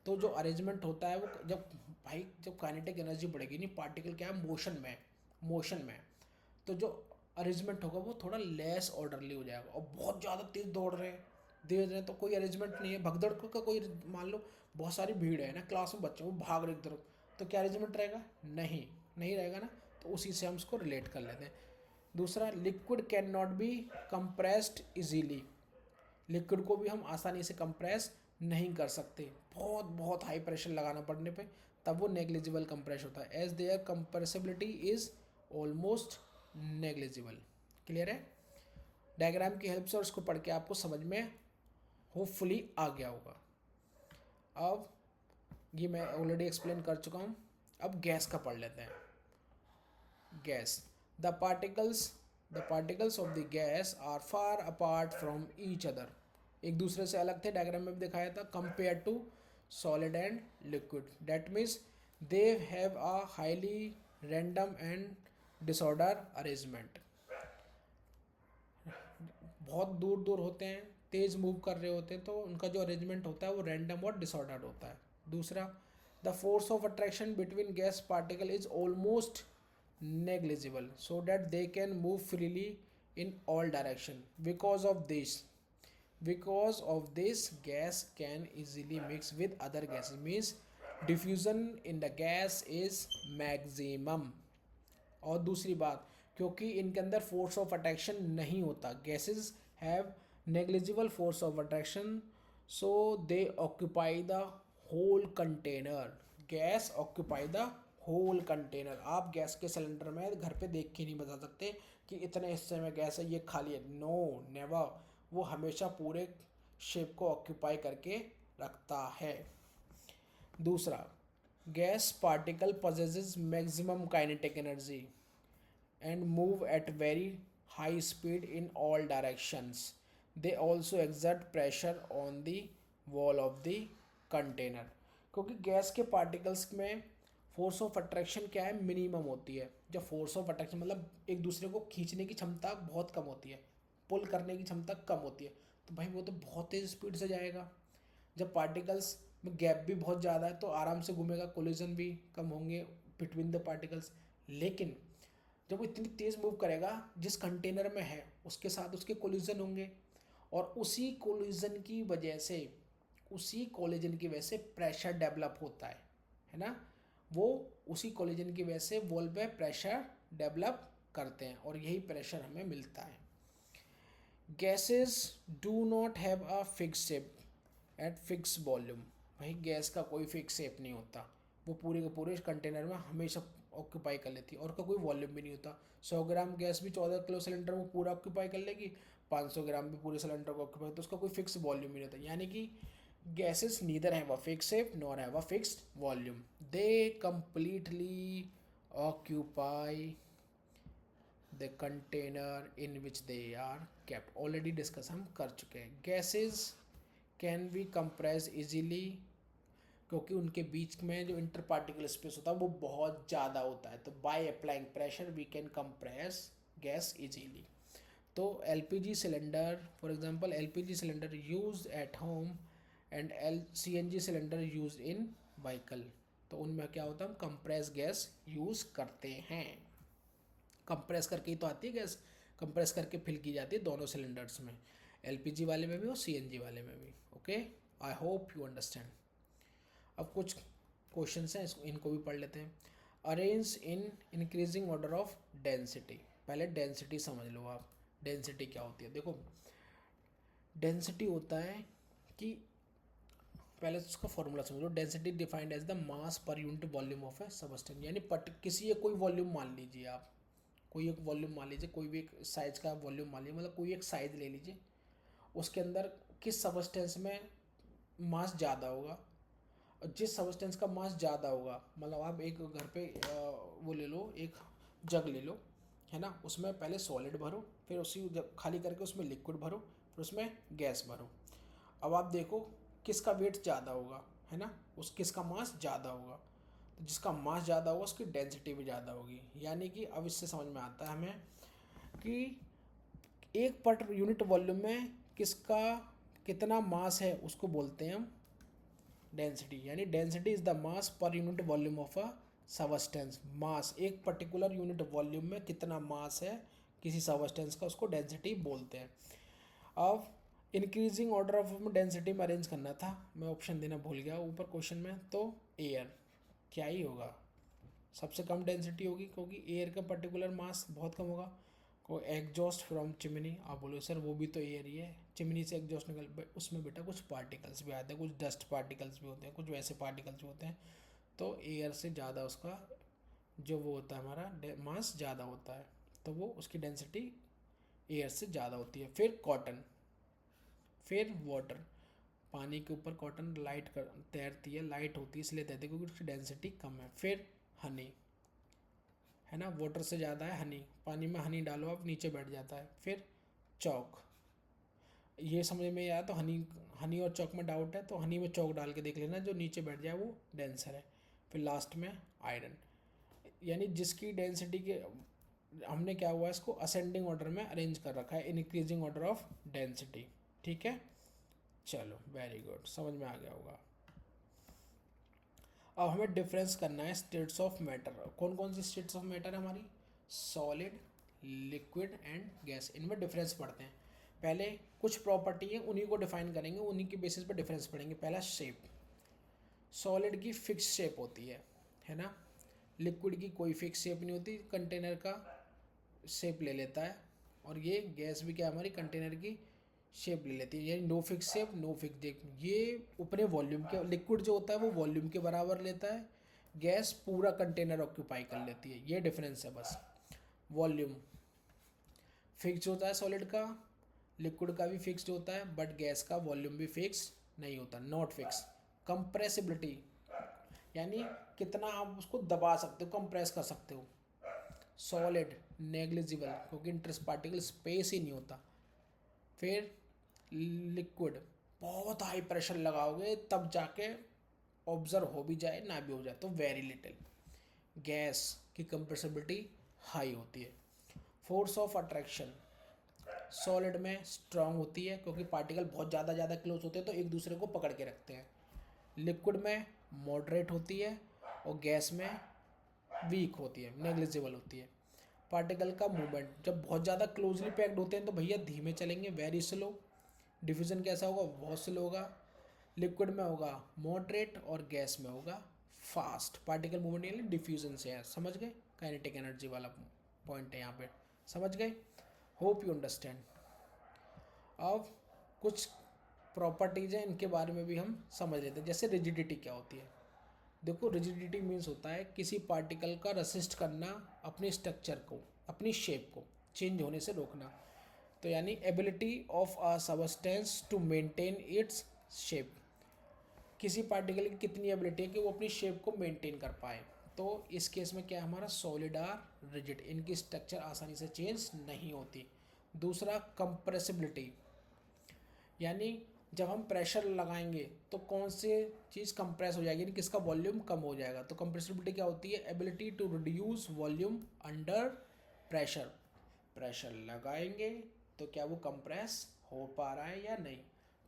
तो जो अरेंजमेंट होता है वो जब काइनेटिक एनर्जी बढ़ेगी, नहीं पार्टिकल क्या है, मोशन में, तो जो अरेंजमेंट होगा वो थोड़ा लेस ऑर्डरली हो जाएगा। और बहुत ज़्यादा तेज दौड़ रहे हैं, तो कोई अरेंजमेंट नहीं है, भगदड़ का कोई, मान लो बहुत सारी भीड़ है ना क्लास में, बच्चे वो भाग रहे एक तरफ, तो क्या अरेंजमेंट रहेगा, नहीं रहेगा ना। तो उसी से हम उसको रिलेट कर लेते हैं। दूसरा, liquid can not be compressed easily. Liquid को भी हम आसानी से कंप्रेस नहीं कर सकते, बहुत हाई प्रेशर लगाना पड़ने पे तब वो नेग्लिजिबल कंप्रेस होता है, as their compressibility is almost negligible. Clear है। डायग्राम की हेल्प से और उसको पढ़ के आपको समझ में होपफुली आ गया होगा। अब ये मैं ऑलरेडी एक्सप्लेन कर चुका हूँ, अब गैस का पढ़ लेते हैं। Gas, the particles of the gas are far apart from each other. एक दूसरे से अलग थे, डायग्राम में भी दिखाया था, compare to solid and liquid. That means they have a highly random and disorder arrangement. बहुत दूर दूर होते हैं, तेज मूव कर रहे होते हैं, तो उनका जो अरेंजमेंट होता है वो रैंडम और डिसऑर्डर होता है। दूसरा, the force of attraction between gas particle is almost negligible so that they can move freely in all direction. Because of this gas can easily mix with other gases, means diffusion in the gas is maximum. और दूसरी बात, क्योंकि इनके अंदर force of attraction नहीं होता, gases have negligible force of attraction, so they occupy the whole container. Gas occupy the whole container. आप gas के सिलेंडर में घर पे देख के नहीं बता सकते कि इतने हिस्से में गैस है, ये खाली है. No, never. वो हमेशा पूरे शेप को ऑक्यूपाई करके रखता है. दूसरा, gas particle possesses maximum kinetic energy and move at very high speed in all directions. They also exert pressure on the wall of the container. क्योंकि गैस के पार्टिकल्स में फोर्स ऑफ अट्रैक्शन क्या है, minimum होती है. जब force of attraction मतलब एक दूसरे को खींचने की क्षमता बहुत कम होती है, पुल करने की क्षमता कम होती है, तो भाई वो तो बहुत तेज़ स्पीड से जाएगा. जब पार्टिकल्स में गैप भी बहुत ज़्यादा है तो आराम से घूमेगा, कोलिजन भी कम होंगे बिटवीन द पार्टिकल्स. लेकिन जब वो इतनी तेज़ मूव करेगा, जिस कंटेनर में है उसके साथ उसके कोलिजन होंगे, और उसी कोलिजन की वजह से प्रेशर डेवलप होता है ना. वो उसी कोलिजन की वजह से वॉल पे प्रेशर डेवलप करते हैं और यही प्रेशर हमें मिलता है. Gases do not have a fix shape eight fix volume. भाई गैस का कोई फिक्स शेप नहीं होता, वो पूरे के पूरे कंटेनर में हमेशा ऑक्यूपाई कर लेती है और उसका कोई वॉल्यूम भी नहीं होता. 100 ग्राम गैस भी 14 किलो सिलेंडर को पूरा ऑक्यूपाई कर लेगी, 500 ग्राम भी पूरे सिलेंडर को ऑक्यूपाई, तो उसका कोई फिक्स वॉल्यूम नहीं होता. यानी कि gases neither have a fix shape nor have a fixed volume, they completely occupy the container in which they are kept. Already discuss हम कर चुके हैं. Gases can be compress easily, क्योंकि उनके बीच में जो इंटर पार्टिकल स्पेस होता है वो बहुत ज़्यादा होता है, तो by applying pressure we can compress gas easily. तो LPG cylinder, for example LPG cylinder use at home and CNG cylinder use in vehicle, तो उनमें क्या होता है, हम कंप्रेस गैस यूज़ करते हैं. कंप्रेस करके ही तो आती है गैस, कंप्रेस करके फिल की जाती है दोनों सिलेंडर्स में, एलपीजी वाले में भी और सीएनजी वाले में भी. Okay, I hope you understand. अब कुछ क्वेश्चंस हैं, इनको भी पढ़ लेते हैं. Arrange in increasing order of density. पहले डेंसिटी समझ लो आप. डेंसिटी क्या होती है, देखो डेंसिटी होता है कि पहले उसका फॉर्मूला समझ लो. Density defined as the mass per unit volume of a substance. यानी किसी एक कोई वॉल्यूम मान लीजिए आप, कोई एक वॉल्यूम मान लीजिए, कोई भी एक साइज का वॉल्यूम मान लीजिए, मतलब कोई एक साइज ले लीजिए, उसके अंदर किस सबस्टेंस में मास ज़्यादा होगा, और जिस सबस्टेंस का मास ज़्यादा होगा, मतलब आप एक घर पे वो ले लो, एक जग ले लो, है ना, उसमें पहले सॉलिड भरो, फिर उसी जब खाली करके उसमें लिक्विड भरो, फिर उसमें गैस भरो. अब आप देखो किसका वेट ज़्यादा होगा, है ना, उस किसका मास ज़्यादा होगा, तो जिसका मास ज़्यादा होगा उसकी डेंसिटी भी ज़्यादा होगी. यानी कि अब इससे समझ में आता है हमें कि एक पर यूनिट वॉल्यूम में किसका कितना मास है उसको बोलते हैं हम डेंसिटी. यानी density is the mass per unit volume of a substance. Mass, एक पर्टिकुलर यूनिट वॉल्यूम में कितना मास है किसी सबस्टेंस का, उसको डेंसिटी बोलते हैं. अब इंक्रीजिंग ऑर्डर ऑफ डेंसिटी में अरेंज करना था, मैं ऑप्शन देना भूल गया ऊपर क्वेश्चन में. तो एयर क्या ही होगा, सबसे कम डेंसिटी होगी, क्योंकि एयर का पर्टिकुलर मास बहुत कम होगा. कोई एग्जॉस्ट फ्रॉम चिमनी, आप बोलो सर वो भी तो एयर ही है, चिमनी से एग्जॉस्ट निकल, उसमें बेटा कुछ पार्टिकल्स भी आते हैं, कुछ डस्ट पार्टिकल्स भी होते हैं, कुछ वैसे पार्टिकल्स भी होते हैं, तो एयर से ज़्यादा उसका जो वो होता है हमारा मास ज़्यादा होता है, तो वो उसकी डेंसिटी एयर से ज़्यादा होती है. फिर कॉटन, फिर वाटर. पानी के ऊपर कॉटन लाइट कर तैरती है, लाइट होती है इसलिए तैरती है क्योंकि उसकी डेंसिटी कम है. फिर हनी, है ना, वाटर से ज़्यादा है हनी, पानी में हनी डालो आप नीचे बैठ जाता है. फिर चौक, ये समझ में आया तो हनी, हनी और चौक में डाउट है तो हनी में चौक डाल के देख लेना, जो नीचे बैठ जाए वो डेंसर है. फिर लास्ट में आयरन. यानी जिसकी डेंसिटी के हमने क्या हुआ इसको असेंडिंग ऑर्डर में अरेंज कर रखा है, इंक्रीजिंग ऑर्डर ऑफ डेंसिटी. ठीक है, चलो वेरी गुड, समझ में आ गया होगा. अब हमें डिफरेंस करना है स्टेट्स ऑफ मैटर। कौन कौन सी स्टेट्स ऑफ मैटर है हमारी? Solid, liquid and gas. इनमें डिफरेंस पढ़ते हैं। पहले कुछ प्रॉपर्टी है उन्हीं को डिफाइन करेंगे, उन्हीं के बेसिस पर डिफरेंस पढ़ेंगे। पहला शेप, सॉलिड की फिक्स शेप होती है ना। लिक्विड की कोई फिक्स शेप नहीं होती, कंटेनर का शेप ले लेता है। और ये गैस भी क्या है हमारी, कंटेनर की शेप ले लेती है, यानी no fix shape no fix shape. ये अपने वॉल्यूम के, लिक्विड जो होता है वो वॉल्यूम के बराबर लेता है, गैस पूरा कंटेनर ऑक्यूपाई कर लेती है। ये डिफरेंस है बस। वॉल्यूम फिक्स होता है सॉलिड का, लिक्विड का भी फिक्स्ड होता है, बट गैस का वॉल्यूम भी फिक्स नहीं होता, नॉट फिक्स। कंप्रेसिबिलिटी यानी कितना आप उसको दबा सकते हो, कंप्रेस कर सकते हो। सॉलिड नेग्लिजिबल, क्योंकि इंटरेस्ट पार्टिकल स्पेस ही नहीं होता। फिर लिक्विड बहुत हाई प्रेशर लगाओगे तब जाके ऑब्जर्व हो भी जाए ना भी हो जाए तो वेरी लिटिल। गैस की कंप्रेसिबिलिटी हाई होती है। फोर्स ऑफ अट्रैक्शन सॉलिड में स्ट्रांग होती है, क्योंकि पार्टिकल बहुत ज़्यादा क्लोज होते हैं तो एक दूसरे को पकड़ के रखते हैं। लिक्विड में मॉडरेट होती है और गैस में वीक होती है, नेग्लिजिबल होती है। पार्टिकल का मूवमेंट जब बहुत ज़्यादा क्लोजली पैक्ड होते हैं तो भैया धीमे चलेंगे, वेरी स्लो। डिफ्यूजन कैसा होगा, बहुत स्लो होगा। लिक्विड में होगा मॉडरेट और गैस में होगा फास्ट। पार्टिकल मूवमेंट यानी डिफ्यूजन से है, समझ गए? काइनेटिक एनर्जी वाला पॉइंट है यहाँ पे, समझ गए? Hope you understand. अब कुछ प्रॉपर्टीज हैं, इनके बारे में भी हम समझ लेते हैं। जैसे रिजिडिटी क्या होती है। देखो रिजिडिटी मीन्स होता है किसी पार्टिकल का रेसिस्ट करना, अपने स्ट्रक्चर को, अपनी शेप को चेंज होने से रोकना। तो यानी ability of a substance to maintain its shape. किसी पार्टिकल की कितनी एबिलिटी है कि वो अपनी शेप को मेंटेन कर पाए। तो इस केस में क्या है हमारा, सॉलिड आर रिजिड, इनकी स्ट्रक्चर आसानी से चेंज नहीं होती। दूसरा कंप्रेसिबिलिटी, यानी जब हम प्रेशर लगाएंगे तो कौन सी चीज़ कंप्रेस हो जाएगी, यानी किसका वॉल्यूम कम हो जाएगा। तो कंप्रेसिबिलिटी क्या होती है, ability to reduce volume under pressure. Pressure लगाएंगे तो क्या वो कंप्रेस हो पा रहा है या नहीं।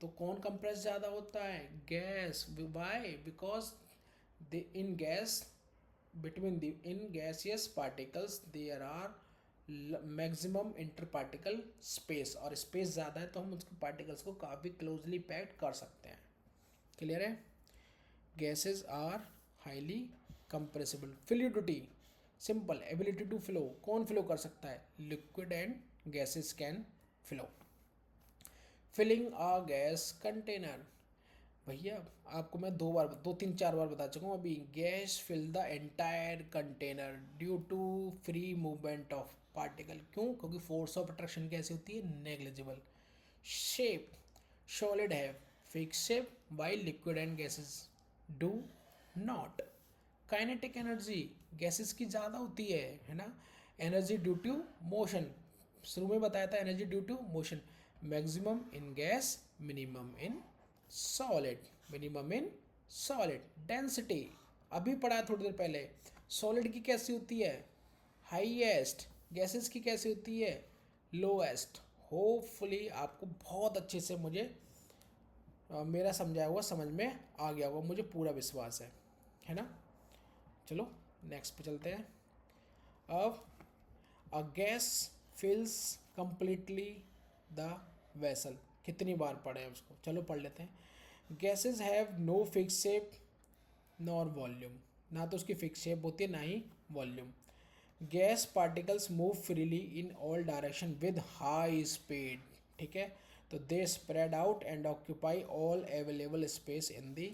तो कौन कंप्रेस ज़्यादा होता है, gas. Why, because the in gas between the in gaseous particles there are maximum inter particle space, और स्पेस ज़्यादा है तो हम उसके पार्टिकल्स को काफ़ी क्लोजली पैक्ड कर सकते हैं। क्लियर है? Gases are highly compressible. Fluidity simple, ability to flow, कौन फ्लो कर सकता है, liquid and gases can flow. Filling a gas container, भैया आपको मैं दो तीन चार बार बता चुका हूँ अभी। Gas fill the entire container due to free movement of particle. क्यों? क्योंकि फोर्स ऑफ अट्रैक्शन कैसी होती है, नेग्लिजिबल। शेप, सॉलिड है fix shape, while liquid and gases do not. Kinetic energy gases की ज़्यादा होती है ना। एनर्जी ड्यू टू मोशन, शुरू में बताया था energy due to motion. Maximum in gas, minimum in solid, minimum in solid. Density अभी पढ़ा है थोड़ी देर पहले, सॉलिड की कैसी होती है, हाईएस्ट। गैसेस की कैसी होती है, लोएस्ट। होपफुली आपको बहुत अच्छे से मेरा समझाया हुआ समझ में आ गया होगा, मुझे पूरा विश्वास है ना। चलो नेक्स्ट पे चलते हैं। अब a gas fills completely the vessel, कितनी बार पढ़े हैं उसको, चलो पढ़ लेते हैं। Gases have no fix shape nor volume, ना तो उसकी फिक्स शेप होती है ना ही volume. Gas particles move freely in all direction with high speed, ठीक है। तो they spread out and occupy all available space in the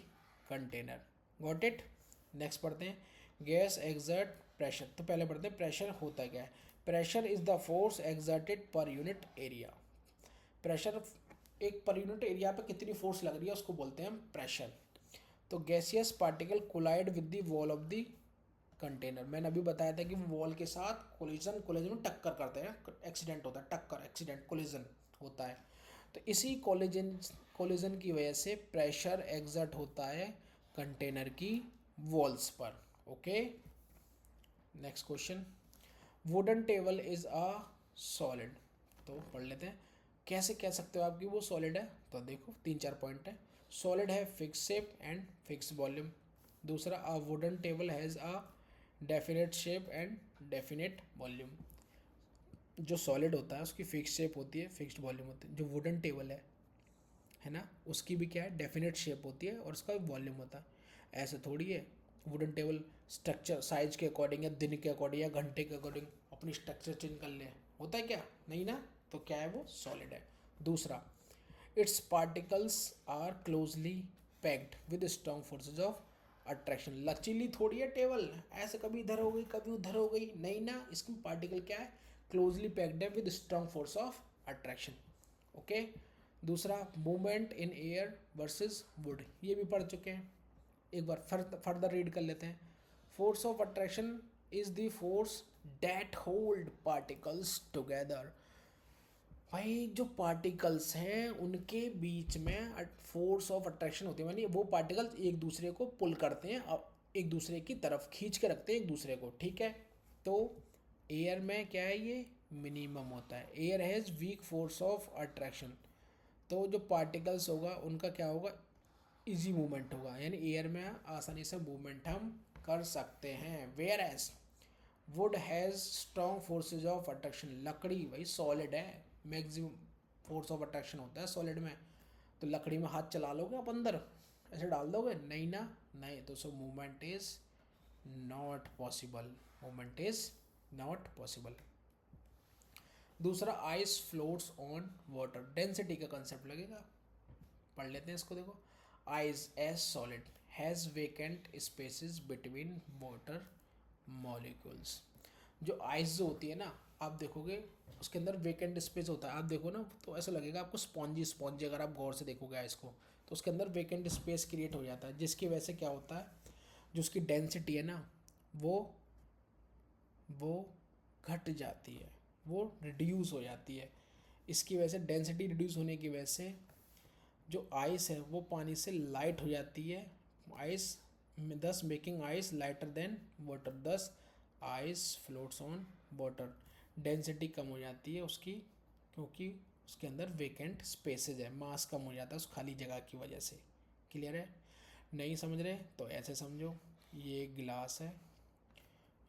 container. Got it? Next पढ़ते हैं। गैस एक्सर्ट प्रेशर, तो पहले पढ़ते हैं प्रेशर होता क्या है। Pressure is the force exerted per unit area. Pressure एक पर यूनिट एरिया पे कितनी फोर्स लग रही है उसको बोलते हैं हम प्रेशर। तो gaseous particle collide with the wall of the container, मैंने अभी बताया था कि वॉल के साथ कोलिजन में टक्कर करते हैं, एक्सीडेंट होता है, टक्कर एक्सीडेंट कोलिजन होता है। तो इसी कोलिजन की वजह से प्रेशर एक्सर्ट होता है कंटेनर की वॉल्स पर। Okay, next question. Wooden table is a solid, तो पढ़ लेते हैं। कैसे कह सकते हो आप कि वो सॉलिड है, तो देखो तीन चार पॉइंट है। सॉलिड है fix shape and fix volume, दूसरा, a wooden table has a definite shape and definite volume. जो सॉलिड होता है उसकी फिक्स शेप होती है, फिक्स्ड वॉल्यूम होती है। जो वुडन टेबल है ना, उसकी भी क्या है, डेफिनेट शेप होती है और उसका वॉल्यूम होता है। ऐसे थोड़ी है वुडन टेबल स्ट्रक्चर साइज के अकॉर्डिंग या दिन के अकॉर्डिंग या घंटे के अकॉर्डिंग अपनी स्ट्रक्चर चेंज कर ले, होता है क्या, नहीं ना। तो क्या है, वो सॉलिड है। दूसरा, it's particles are closely packed with strong forces of attraction. लचीली थोड़ी है टेबल, ऐसे कभी इधर हो गई कभी उधर हो गई, नहीं ना। इसकी पार्टिकल क्या है, क्लोजली पैक्ड है with strong force of attraction. Okay. दूसरा, movement in air versus wood, ये भी पढ़ चुके हैं, एक बार फर्दर रीड कर लेते हैं। Force of attraction is the force that hold particles together. भाई जो पार्टिकल्स हैं उनके बीच में फोर्स ऑफ अट्रैक्शन होती है, यानी वो पार्टिकल्स एक दूसरे को पुल करते हैं, अब एक दूसरे की तरफ खींच के रखते हैं एक दूसरे को, ठीक है। तो एयर में क्या है, ये मिनिमम होता है। Air has weak force of attraction, तो जो पार्टिकल्स होगा उनका क्या होगा, इजी मूवमेंट होगा, यानी एयर में आसानी से मूवमेंट हम कर सकते हैं। Whereas wood has strong forces of attraction, लकड़ी भाई सॉलिड है, मैक्सिमम फोर्स ऑफ अट्रैक्शन होता है सॉलिड में। तो लकड़ी में हाथ चला लोगे आप अंदर, ऐसे डाल दोगे, नहीं ना, नहीं। तो so movement is not possible, movement is not possible. दूसरा, ice floats on water, density का कंसेप्ट लगेगा, पढ़ लेते हैं इसको। देखो, ice as solid has vacant spaces between water molecules. जो आइस जो होती है ना, आप देखोगे उसके अंदर वेकेंट स्पेस होता है, आप देखो ना तो ऐसा लगेगा आपको स्पॉन्जी स्पॉन्जी, अगर आप गौर से देखोगे आइस को तो उसके अंदर वेकेंट स्पेस क्रिएट हो जाता है, जिसकी वजह से क्या होता है, जो उसकी डेंसिटी है ना वो घट जाती है, वो रिड्यूस हो जाती है। इसकी वजह से डेंसिटी रिड्यूस होने की वजह से जो आइस है वो पानी से लाइट हो जाती है, ice thus making ice lighter than water, thus ice floats on water. Density कम हो जाती है उसकी, क्योंकि उसके अंदर वेकेंट स्पेसेज है, मास कम हो जाता है उस खाली जगह की वजह से। क्लियर है, नहीं समझ रहे तो ऐसे समझो, ये एक गिलास है,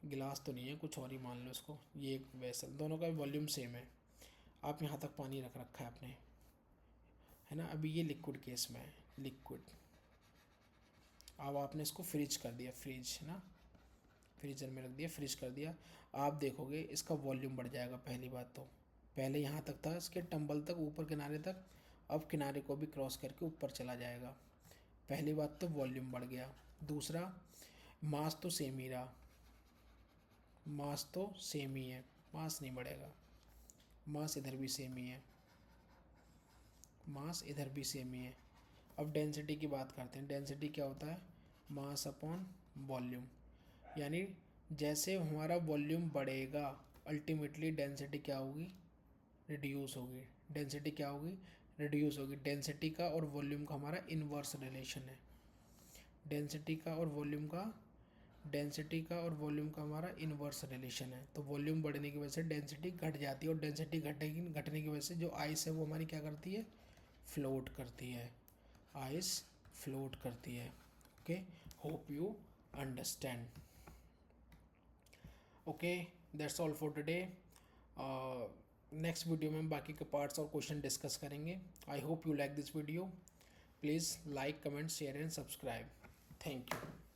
गिलास तो नहीं है कुछ और ही मान लो इसको, ये एक वेसल, दोनों का वॉल्यूम सेम है, आप यहाँ तक पानी रख रखा है आपने, है ना। अभी ये लिक्विड केस में है, लिक्विड, अब आपने इसको फ्रीज कर दिया, फ्रीज है ना, फ्रीजर में रख दिया, फ्रीज कर दिया, आप देखोगे इसका वॉल्यूम बढ़ जाएगा। पहली बात तो, पहले यहाँ तक था इसके टंबल तक, ऊपर किनारे तक, अब किनारे को भी क्रॉस करके ऊपर चला जाएगा। पहली बात तो वॉल्यूम बढ़ गया। दूसरा, मास तो सेम ही रहा, मास तो सेम ही है, मास नहीं बढ़ेगा, मास इधर भी सेम ही है, मास इधर भी सेम ही है। अब डेंसिटी की बात करते हैं, डेंसिटी क्या होता है, मास अपॉन वॉल्यूम, यानी जैसे हमारा वॉल्यूम बढ़ेगा अल्टीमेटली डेंसिटी क्या होगी, रिड्यूस होगी। डेंसिटी क्या होगी, रिड्यूस होगी। डेंसिटी का और वॉल्यूम का हमारा इनवर्स रिलेशन है, डेंसिटी का और वॉल्यूम का, डेंसिटी का और वॉल्यूम का हमारा इनवर्स रिलेशन है। तो वॉल्यूम बढ़ने की वजह से डेंसिटी घट जाती है, और डेंसिटी घटेगी, घटने की वजह से जो आइस है वो हमारी क्या करती है, फ्लोट करती है, आइस फ्लोट करती है। Okay, hope you understand. Okay, that's all for today. Next video में हम बाकी के पार्ट्स और क्वेश्चन डिस्कस करेंगे। आई hope you like this video, please like comment share and subscribe. Thank you.